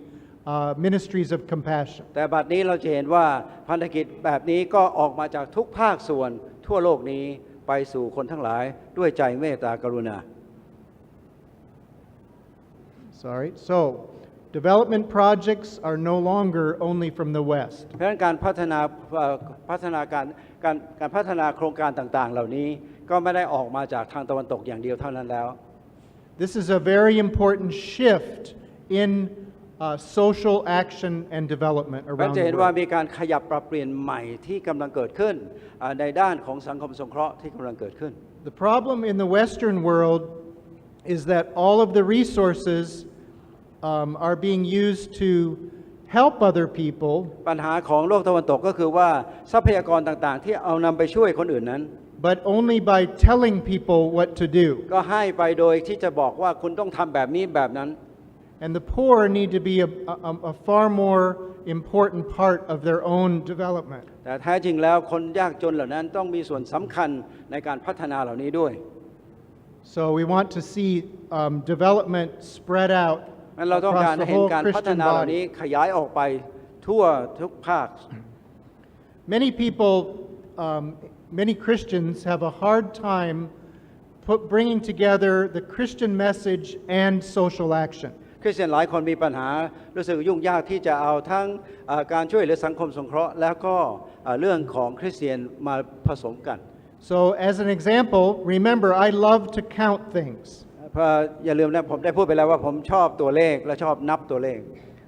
ministries of compassion. แต่บัดนี้เราจะเห็นว่าพันธกิจแบบนี้ก็ออกมาจากทุกภาคส่วนทั่วโลกนี้ไปสู่คนทั้งหลายด้วยใจเมตตากรุณา So, development projects are no longer only from the West. เพราะฉะนั้นการพัฒนาโครงการต่างๆ เหล่านี้ก็ไม่ได้ออกมาจากทางตะวันตกอย่างเดียวเท่านั้นแล้ว This is a very important shift in social action and development เรา around จะ the เห็นว่า world. มีการขยับปรับเปลี่ยนใหม่ที่กำลังเกิดขึ้นในด้านของสังคมสงเคราะห์ที่กำลังเกิดขึ้น The problem in the Western world is that all of the resources are being used to help other people, ปัญหาของโลกตะวันตกก็คือว่าทรัพยากรต่างๆ ที่เอานำไปช่วยคนอื่นนั้น but only by telling people what to do. ก็ให้ไปโดยที่จะบอกว่าคุณต้องทำแบบนี้แบบนั้น And the poor need to be a far more important part of their own development. แต่แท้จริงแล้วคนยากจนเหล่านั้นต้องมีส่วนสำคัญในการพัฒนาเหล่านี้ด้วย So we want to see development spread out งั้นเราต้องการ across the เห็น whole การพัฒ Christian นาเหล่านี้ body. ขยายออกไปทั่วทุกภาค Many people, many Christians have a hard time bringing together the Christian message and social action. คริสเตียนหลายคนมีปัญหารู้สึกยุ่งยากที่จะเอาทั้งการช่วยเหลือสังคมสงเคราะห์แล้วก็เรื่องของคริสเตียนมาผสมกัน So as an example, remember I love to count things. อย่าลืมนะผมได้พูดไปแล้วว่าผมชอบตัวเลขและชอบนับตัวเลข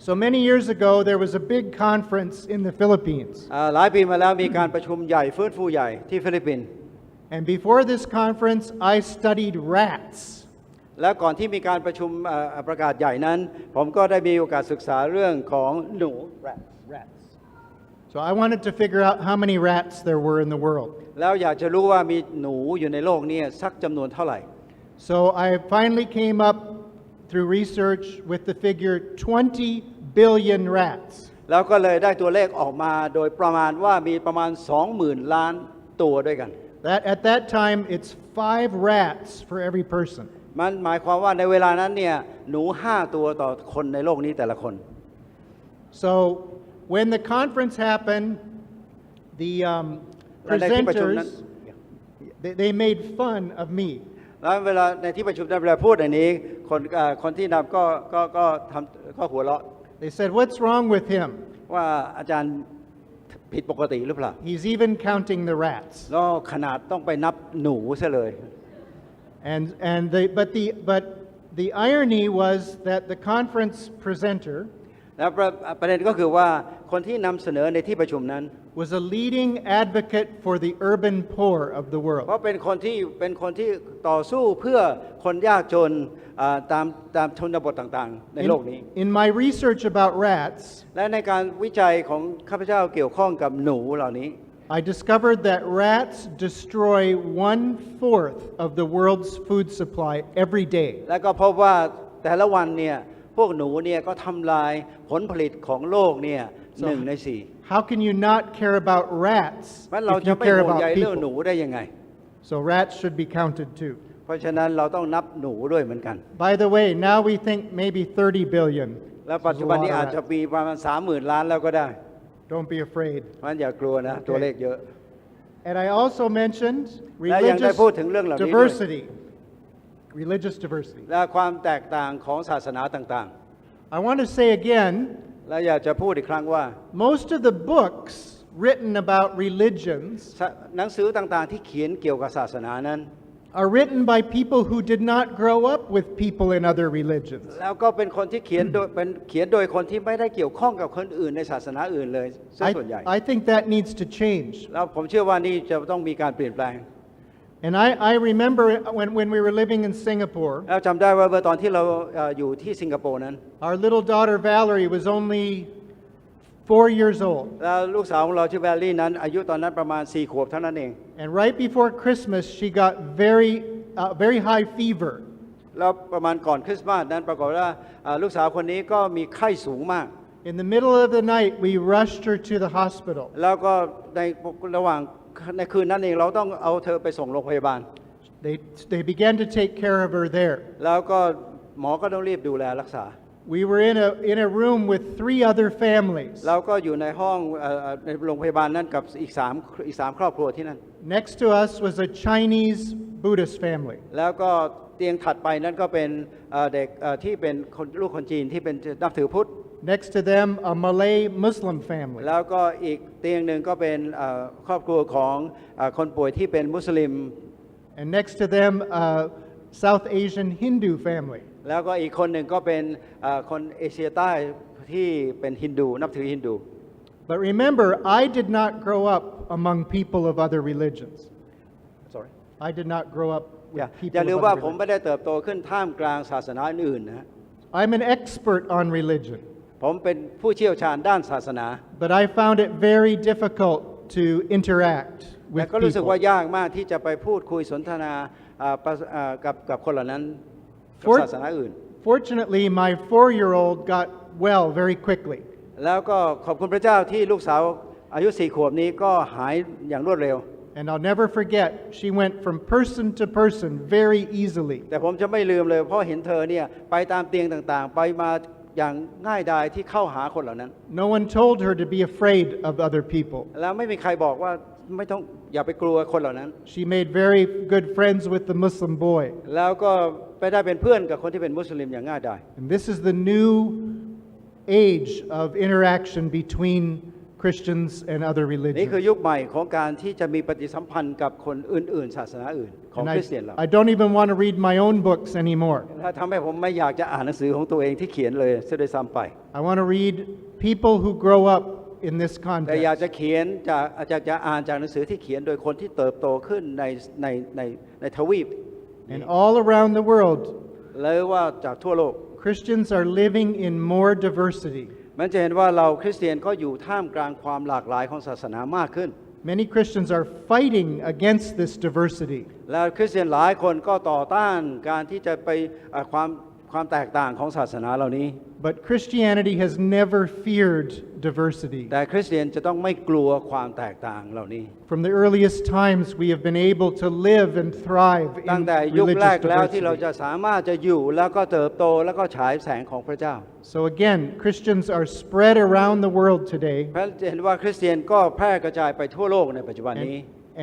So many years ago there was a big conference in the Philippines. หลายปีมาแล้วมีการประชุมใหญ่ฟื้นฟูใหญ่ที่ฟิลิปปินส์ And before this conference I studied rats. แล้วก่อนที่มีการประชุมประกาศใหญ่นั้นผมก็ได้มีโอกาสศึกษาเรื่องของหนู rats So I wanted to figure out how many rats there were in the world. แล้วอยากจะรู้ว่ามีหนูอยู่ในโลกนี้สักจำนวนเท่าไหร่ So I finally came up through research with the figure 20 billion rats. แล้วก็เลยได้ตัวเลขออกมาโดยประมาณว่ามีประมาณ 20,000 ล้านตัวด้วยกัน That at that time it's 5 rats for every person. มันหมายความว่าในเวลานั้นเนี่ยหนู5ตัวต่อคนในโลกนี้แต่ละคน So when the conference happened, the presenters they made fun of me. แล้วเวลาในที่ประชุมได้เวลาพูดอย่างนี้คนที่นำก็ทำก็หัวเราะ They said, "What's wrong with him? ว่าอาจารย์ผิดปกติหรือเปล่า He's even counting the rats." แล้วขนาดต้องไปนับหนูซะเลย But the irony was that the conference presenter แล้วประเด็นก็คือว่าคนที่นำเสนอในที่ประชุมนั้น was a leading advocate for the urban poor of the เพ world. ราะเป็นคนที่ต่อสู้เพื่อคนยากจนตามชนบทต่างๆในโลกนี้ In my research about rats, และในการวิจัยของข้าพเจ้าเกี่ยวข้องกับหนูเหล่านี้ I discovered that rats destroy 1/4 of the world's food supply every day. แล้วก็พบว่าแต่ละวันเนี่ยพวกหนูเนี่ยก็ทำลายผลผลิตของโลกเนี่ย1 ใน 4 How can you not care about rats งั้นเรา if จะ you ไม่ care ห่วงใย about เรื่องหนู people? ได้ยังไง So rats should be counted too. เพราะฉะนั้นเราต้องนับหนูด้วยเหมือนกัน By the way, now we think maybe 30 billion. แล้วปัจจุบันนี้อาจจะมีประมาณ 30,000 ล้านแล้วก็ได้ Don't be afraid. เพราะฉะนั้นอย่ากลัวนะตัวเลขเยอะ And I also mentioned และยังได้ religious พูดถึงเรื่องเหล่านี้ด้วย diversity. Religious diversity. และความแตกต่างของศาสนาต่าง I want to say again, ๆ และอยากจะพูดอีกครั้งว่า most of the books written about religions หนังสือต่างๆที่เขียนเกี่ยวกับศาสนานั้น are written by people who did not grow up with people in other religions. แล้วก็เป็นคนที่เขียนโดยคนที่ไม่ได้เกี่ยวข้องกับคนอื่นในศาสนาอื่นเลยซะส่วนใหญ่ I think that needs to change. แล้วผมเชื่อว่านี่จะต้องมีการเปลี่ยนแปลง And I remember when we were living in Singapore, แล้วจำได้ว่าเมื่อตอนที่เราอยู่ที่สิงคโปร์นั้น our little daughter Valerie was only 4 years old. แล้วลูกสาวของเราชื่อแวลลี่นั้นอายุตอนนั้นประมาณ4 ขวบเท่านั้นเอง And right before Christmas, she got very high fever. แล้วประมาณก่อนคริสต์มาสนั้นปรากฏว่าลูกสาวคนนี้ก็มีไข้สูงมาก In the middle of the night, we rushed her to the hospital. แล้วก็ในระหว่างในคืนนั้นเองเราต้องเอาเธอไปส่งโรงพยาบาล They began to take care of her there. แล้วก็หมอก็ต้องรีบดูแลรักษา We were in a room with 3 other families. เราก็อยู่ในห้องในโรงพยาบาลนั้นกับอีก3ครอบครัวที่นั่น Next to us was a Chinese Buddhist family. แล้วก็เตียงถัดไปนั้นก็เป็นเด็กที่เป็นลูกคนจีนที่เป็นนับถือพุทธ Next to them, a Malay Muslim family. แล้วก็อีกเตียงหนึ่งก็เป็นครอบครัวของคนป่วยที่เป็นมุสลิม And next to them, a South Asian Hindu family. แล้วก็อีกคนหนึ่งก็เป็นคนเอเชียใต้ที่เป็นฮินดูนับถือฮินดู But remember, I did not grow up among people of other religions. Sorry I did not grow up with อย่า people ลืม of ว่า other ผมไม่ religions. ได้เติบโตขึ้นท่ามกลางศาสนาอื่นๆนะ I'm an expert on religion, ผมเป็นผู้เชี่ยวชาญด้านศาสนา but I found it very difficult to interact แต่ with ก็รู้สึกว่า people. ยากมากที่จะไปพูดคุยสนทนากับคนเหล่านั้นกับ For- ศาสนาอื่น Fortunately, my 4-year-old got well very quickly. แล้วก็ขอบคุณพระเจ้าที่ลูกสาวอายุ4 ขวบนี้ก็หายอย่างรวดเร็ว And I'll never forget, she went from person to person very easily. แต่ผมจะไม่ลืมเลยเพราะเห็นเธอเนี่ยไปตามเตียงต่างๆไปมาอย่างง่ายดายที่เข้าหาคนเหล่านั้น No one told her to be afraid of other people. แล้วไม่มีใครบอกว่าไม่ต้องอย่าไปกลัวคนเหล่านั้น She made very good friends with the Muslim boy. แล้วก็ไปได้เป็นเพื่อนกับคนที่เป็นมุสลิมอย่างง่ายดาย And this is the new age of interaction between Christians and other นี่คือ religions. ยุคใหม่ของการที่จะมีปฏิสัมพันธ์กับคนอื่นๆศาสนาอื่นของ And คริสเตียนเรา I don't even want to read my own books anymore. ถ้าทำให้ผมไม่อยากจะอ่านหนังสือของตัวเองที่เขียนเลยซะด้วยซ้ำไป I want to read people who grow up in this แต่อยาก context. จะเขียนจะอ่านจากหนังสือที่เขียนโดยคนที่เติบโตขึ้นในทวีป And all around the world, เลยว่าจากทั่วโลก Christians are living in more diversity. มันจะเห็นว่าเราคริสเตียนก็อยู่ท่ามกลางความหลากหลายของศาสนามากขึ้น Many Christians are fighting against this diversity. แล้วคริสเตียนหลายคนก็ต่อต้านการที่จะไปความแตกต่างของศาสนาเหล่านี้ But Christianity has never feared diversity. แต่คริสเตียนจะต้องไม่กลัวความแตกต่างเหล่านี้ From the earliest times, we have been able to live and thrive ตั้ง in แต่ยุคแรก religious แล้วที่เราจะ diversity. สามารถจะอยู่แล้วก็เติบโตแล้วก็ฉายแสงของพระเจ้า So again, Christians are spread around the world today, เพราะเห็นว่าคริสเตียนก็แพร่กระจายไปทั่วโลกในปัจจุบันนี้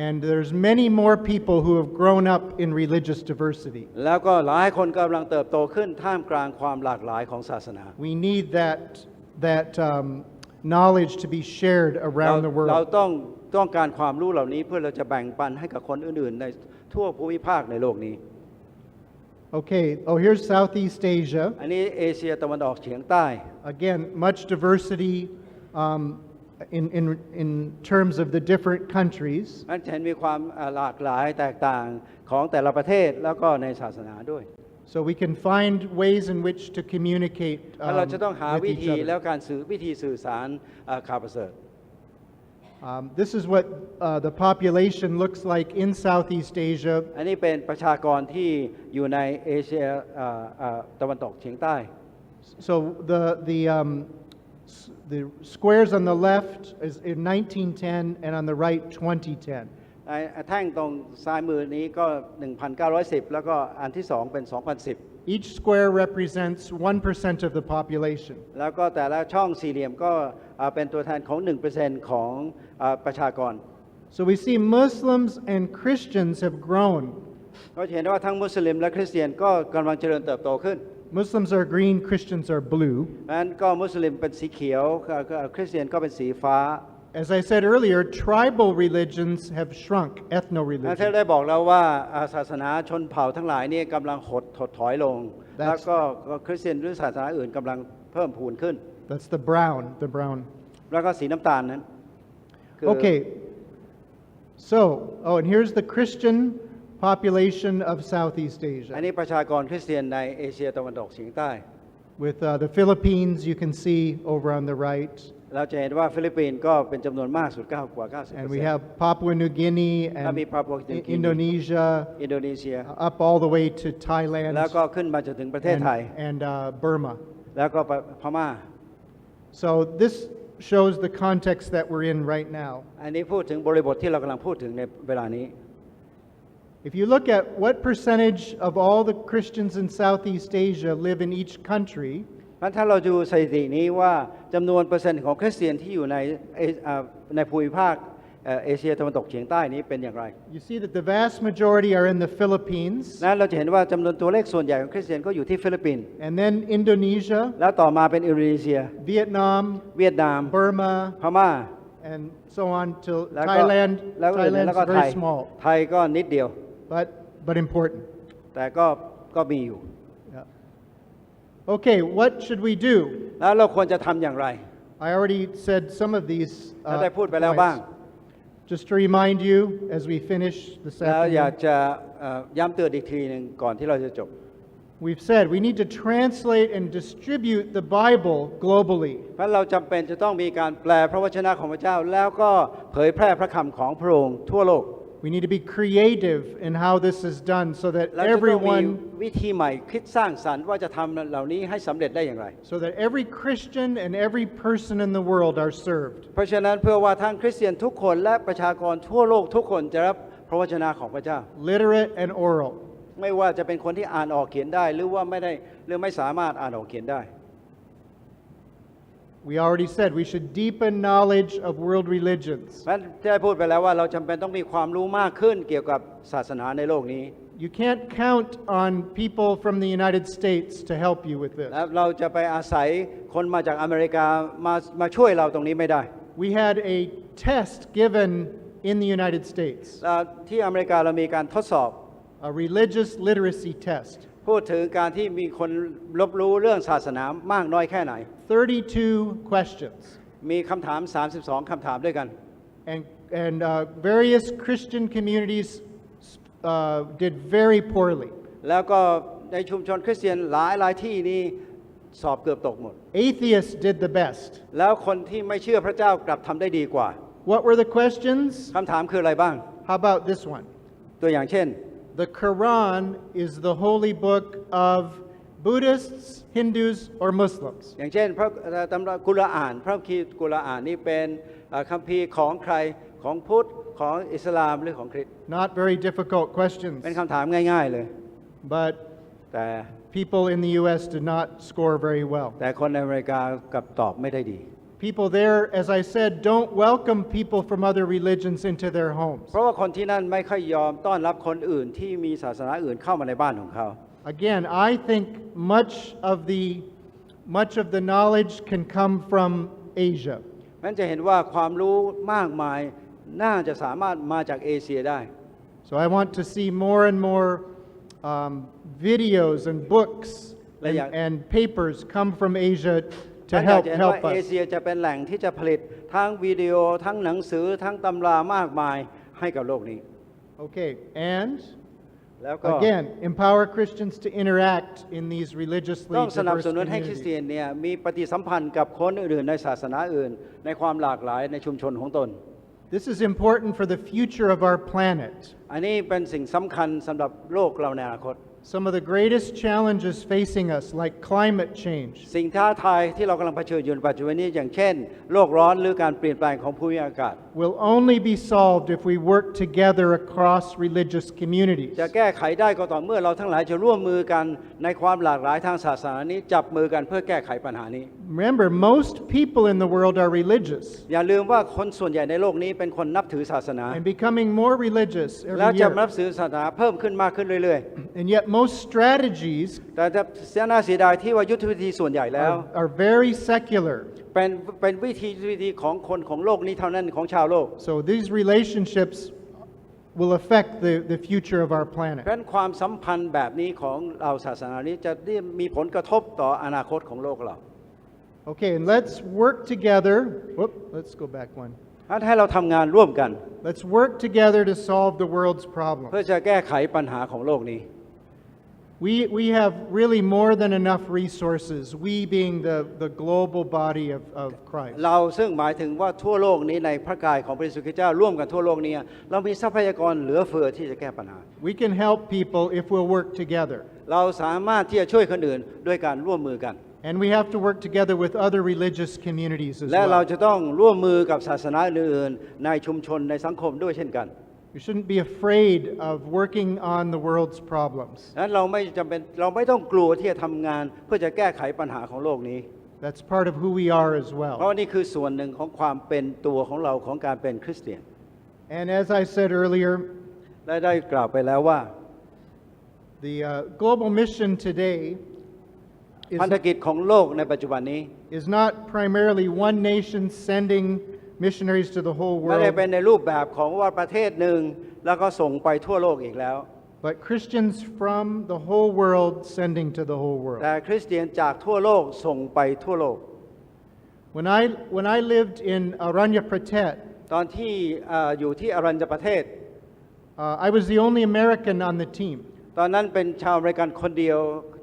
and there's many more people who have grown up in religious diversity. แล้วก็หลายคนกำลังเติบโตขึ้นท่ามกลางความหลากหลายของศาสนา We need that knowledge to be shared เรา around the เรา world. ต้องการความรู้เหล่านี้เพื่อเราจะแบ่งปันให้กับคนอื่นๆในทั่วภูมิภาคในโลกนี้ Okay, here's Southeast Asia. อันนี้เอเชียตะวันออกเฉียงใต้ Again, much diversity in terms of the different countries. มันจะเห็นมีความหลากหลายแตกต่างของแต่ละประเทศแล้วก็ในศาสนาด้วย So we can find ways in which to communicate แล้วเราจะต้องหา with วิ each ธีแล้ other. วการวิธีสื่อสารข่าวประเสริฐ This is what the population looks like in Southeast Asia. อันนี้เป็นประชากรที่อยู่ในเอเชียตะวันตกเฉียงใต้ So the squares on the left is in 1910 and on the right 2010. แท่งตรงซ้ายมือนี้ก็ 1,910 แล้วก็อันที่สองเป็น 2010 Each square represents 1% of the population. แล้วก็แต่ละช่องสี่เหลี่ยมก็เป็นตัวแทนของ 1% ของประชากร So we see Muslims and Christians have grown. ก็เห็นว่าทั้งมุสลิมและคริสเตียนก็กำลังเจริญเติบโตขึ้น Muslims are green, Christians are blue. นั้นก็มุสลิมเป็นสีเขียวคริสเตียนก็เป็นสีฟ้า As I said earlier, tribal religions have shrunk, ท่าน ethno-religions. ได้บอกแล้วว่าศาสนาชนเผ่าทั้งหลายนี่กำลังหดถอยลง แล้วก็คริสเตียนหรือศาสนาอื่นกำลังเพิ่มพูนขึ้น That's the brown. แล้วก็สีน้ำตาลนั้นคือ Okay. So, and here's the Christian population of Southeast อัน Asia. นี้ประชากรคริสเตียนในเอเชียตะวันตกเฉียงใต้ With the Philippines, you can see over on the right. เราจะเห็นว่าฟิลิปปินส์ก็เป็นจำนวนมากสุดกว่า And we 90% have Papua New Guinea แล้วมี and Papua New Guinea Indonesia, อินโดนีเซีย up all the way to Thailand แล้วก็ขึ้นมาจนถึงประเทศไทย and Burma. แล้วก็พม่า So this shows the context that we're in right now. อันนี้พูดถึงบริบทที่เรากำลังพูดถึงในเวลานี้ If you look at what percentage of all the Christians in Southeast Asia live in each country, ถ้าเราดูสถิตินี้ว่าจำนวนเปอร์เซ็นต์ของคริสเตียนที่อยู่ในภูมิภาคเอเชียตะวันตกเฉียงใต้นี้เป็นอย่างไร you see that the vast majority are in the Philippines, นั้นเราจะเห็นว่าจำนวนตัวเลขส่วนใหญ่ของคริสเตียนก็อยู่ที่ฟิลิปปินส์ and then Indonesia, แล้วต่อมาเป็นอินโดนีเซีย Vietnam, เวียดนาม Burma, พม่า and so on till แล้วก็ Thailand. แล้วก็ Thailand's ไทย very small, ไทยก็นิดเดียว but important. แต่ก็มีอยู่ Yeah. Okay, what should we do? แล้วเราควรจะทำอย่างไร I already said some of these เราได้พูดไปแล้วบ้าง points. Just to remind you as we finish this แล้วอยาก afternoon, จะย้ำเตือนอีกทีหนึ่งก่อนที่เราจะจบ we've said we need to translate and distribute the Bible globally. เพราะเราจำเป็นจะต้องมีการแปลพระวจนะของพระเจ้าแล้วก็เผยแพร่พระคำของพระองค์ทั่วโลก We need to be creative in how this is done so that เราจะต้องมี everyone, วิธีใหม่คิดสร้างสรรค์ว่าจะทำเหล่านี้ให้สำเร็จได้อย่างไร so that every Christian and every person in the world are served. เพราะฉะนั้นเพื่อว่าทั้งคริสเตียนทุกคนและประชากรทั่วโลกทุกคนจะรับพระวจนะของพระเจ้า Literate and oral. ไม่ว่าจะเป็นคนที่อ่านออกเขียนได้หรือว่าไม่ได้หรือไม่สามารถอ่านออกเขียนได้ We already said we should deepen knowledge of world religions. เพราะฉะนั้นได้พูดไปแล้วว่าเราจำเป็นต้องมีความรู้มากขึ้นเกี่ยวกับศาสนาในโลกนี้ You can't count on people from the United States to help you with this. และเราจะไปอาศัยคนมาจากอเมริกามาช่วยเราตรงนี้ไม่ได้ We had a test given in the United States, ที่อเมริกาเรามีการทดสอบ a religious literacy test. พูดถึงการที่มีคนรู้เรื่องศาสนามากน้อยแค่ไหน 32 questions. มีคำถาม 32 คำถามด้วยกัน And various Christian communities did very poorly. แล้วก็ในชุมชนคริสเตียนหลายที่นี่สอบเกือบตกหมด Atheists did the best. แล้วคนที่ไม่เชื่อพระเจ้ากลับทำได้ดีกว่า What were the questions? คำถามคืออะไรบ้าง How about this one? ตัวอย่างเช่น The Quran is the holy book of Buddhists, Hindus, or Muslims. อย่างเช่นพระตำรากุรอานพระคัมภีร์กุรอานนี่เป็นคัมภีร์ของใครของพุทธของอิสลามหรือของคริสต์ Not very difficult questions. เป็นคำถามง่ายๆเลย But แต่ people in the U.S. did not score very well. แต่คนในอเมริกากับตอบไม่ได้ดี People there, as I said, don't welcome people from other religions into their homes. เพราะว่าคนที่นั่นไม่ค่อยยอมต้อนรับคนอื่นที่มีศาสนาอื่นเข้ามาในบ้านของเขา Again, I think much of the knowledge can come from Asia. มันจะเห็นว่าความรู้มากมายน่าจะสามารถมาจากเอเชียได้ So I want to see more and more videos and books and papers come from Asia to ท่านอยาก help จะเห็นว่า us. เอเชียจะเป็นแหล่งที่จะผลิตทั้งวิดีโอทั้งหนังสือทั้งตำรามากมายให้กับโลกนี้ Okay, and แล้วก็ again, empower Christians to interact in these religiously ต้องสนับ diverse สนุนให้คริสเตีย communities. นเนี่ยมีปฏิสัมพันธ์กับคนอื่นๆในศาสนาอื่นในความหลากหลายในชุมชนของตน This is important for the future of our planet. อันนี้เป็นสิ่งสำคัญสำหรับโลกเราในอนาคต Some of the greatest challenges facing us, like climate change, สิ่งท้าทายที่เรากำลังเผชิญอยู่ในปัจจุบันนี้อย่างเช่นโลกร้อนหรือการเปลี่ยนแปลงของภูมิอากาศ will only be solved if we work together across religious communities. จะแก้ไขได้ก็ต่อเมื่อเราทั้งหลายจะร่วมมือกันในความหลากหลายทางศาสนานี้จับมือกันเพื่อแก้ไขปัญหานี้ Remember, most people in the world are religious อย่าลืมว่าคนส่วนใหญ่ในโลกนี้เป็นคนนับถือศาสนา and becoming more religious แล้ว every จะนับ year. ถือศาสนาเพิ่มขึ้นมากขึ้นเรื่อย And yet most strategies ๆ แต่จะน่าเสียดายที่ว่ายุทธวิธีส่วนใหญ่แล้ว are very secular. เป็นวิธีของคนของโลกนี้เท่านั้นของชาวโลก So these relationships will affect the future of our เพ planet. ราะฉะนั้นความสัมพันธ์แบบนี้ของเราศาสนานี้จะมีผลกระทบต่ออนาคตของโลกเรา Okay, and let's work together. Let's go back one. ให้เราทำงานร่วมกัน Let's work together to solve the world's เพื่อ problems. จะแก้ไขปัญหาของโลกนี้ We have really more than enough resources, we being the global body of Christ. เราซึ่งหมายถึงว่าทั่วโลกนี้ในพระกายของพระเยซูคริสต์เจ้าร่วมกันทั่วโลกนี้เรามีทรัพยากรเหลือเฟือที่จะแก้ปัญหา We can help people if we'll work together. เราสามารถที่จะช่วยคนอื่นด้วยการร่วมมือกัน And we have to work together with other religious communities as และเรา well. จะต้องร่วมมือกับศาสนาอื่นๆในชุมชนในสังคมด้วยเช่นกัน We shouldn't be afraid of working on the world's problems. นั้นเราไม่ต้องกลัวที่จะทำงานเพื่อจะแก้ไขปัญหาของโลกนี้ That's part of who we are as เพราะ well. นี่คือส่วนหนึ่งของความเป็นตัวของเราของการเป็นคริสเตียน And as I said earlier, และได้กล่าวไปแล้วว่า the global mission today พันธกิจของโลกในปัจจุบันนี้ is not primarily one nation sending missionaries to the whole ไม่ได้ world, เป็นในรูปแบบของว่าประเทศหนึ่งแล้วก็ส่งไปทั่วโลกอีกแล้ว but Christians from the whole world sending to the whole world. แต่คริสเตียนจากทั่วโลกส่งไปทั่วโลก When I lived in Aranya Pratet, ตอนที่อยู่ที่อรัญญประเทศ I was the only American on the team. ตอนนั้นเป็นชาวอเมริกันคนเดียว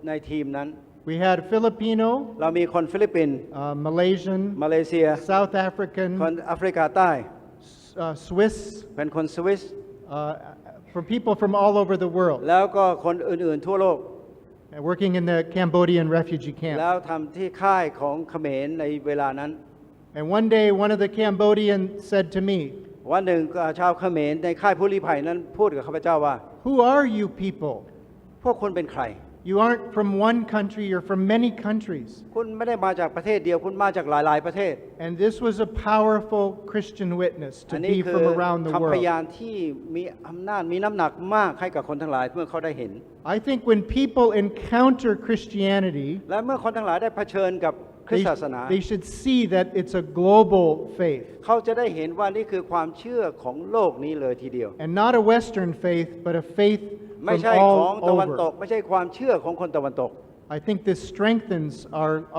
ในทีมนั้น We had Filipino, เรามีคนฟิลิปปินส์ Malaysian, มาเลเซีย South คน African, แอฟริกาใต้ Swiss, เป็นคนสวิส from people from all over the world, แล้วก็คนอื่นๆทั่วโลก working in the Cambodian refugee แล้ว camp. ทำที่ค่ายของเขมรในเวลานั้น And one day, one of the Cambodians said to me, วันหนึ่งชาวเขมรในค่ายผู้ลี้ภัยนั้นพูดกับข้าพเจ้าว่า "Who are you people? พวกคุณเป็นใคร You aren't from one country, you're from many countries." คุณไม่ได้มาจากประเทศเดียวคุณมาจากหลายๆประเทศ And this was a powerful Christian witness อั to นนี้ be คือ from around the คำพยา world. นที่มีอำนาจมีน้ำหนักมากให้กับคนทั้งหลายเมื่อเขาได้เห็น I think when people encounter Christianity, และเมื่อคนทั้งหลายได้เผชิญกับคริส they, ตศาสนา they should see that it's a global faith เขาจะได้เห็นว่านี่คือความเชื่อของโลกนี้เลยทีเดียว and not a Western faith, but a faith ไม่ from ใช่ของ all ตะวันตก over. ไม่ใช่ความเชื่อของคนตะวันตก I think this strengthens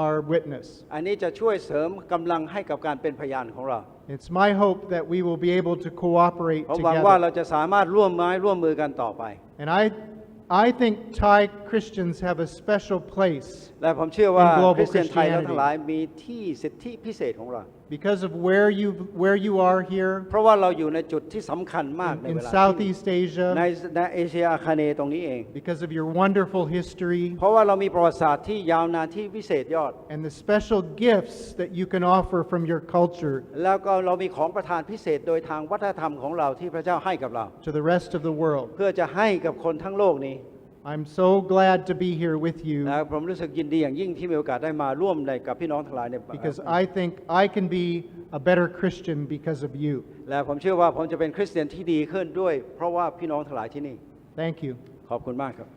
our witness. อันนี้จะช่วยเสริมกำลังให้กับการเป็นพยานของเรา It's my hope that we will be able to cooperate ผมหวังว่า together. เราจะสามารถร่วมไม้ร่วมมือกันต่อไป And I think Thai Christians have a special place และผมเชื่อว่า in global คริสเตียนไทยเราทั้งหลาย Christianity มีที่สิทธิพิเศษของเรา because of where you are here เพราะว่าเราอยู่ในจุดที่สำคัญมากใน in เวลาที่ Southeast ใน Asia, เอเชียอาคเนย์ตรงนี้เอง because of your wonderful history เพราะว่าเรามีประวัติศาสตร์ที่ยาวนานที่วิเศษยอด and the special gifts that you can offer from your culture แล้วก็เรามีของประทานพิเศษโดยทางวัฒนธรรมของเราที่พระเจ้าให้กับเรา to the rest of the world. เพื่อจะให้กับคนทั้งโลกนี้ I'm so glad to be here with you และผมรู้สึกยินดีอย่างยิ่งที่มีโอกาสได้มาร่วมในกับพี่น้องทั้งหลายใน because I think I can be a better Christian because of you. และผมเชื่อว่าผมจะเป็นคริสเตียนที่ดีขึ้นด้วยเพราะว่าพี่น้องทั้งหลายที่นี่ Thank you. ขอบคุณมากครับ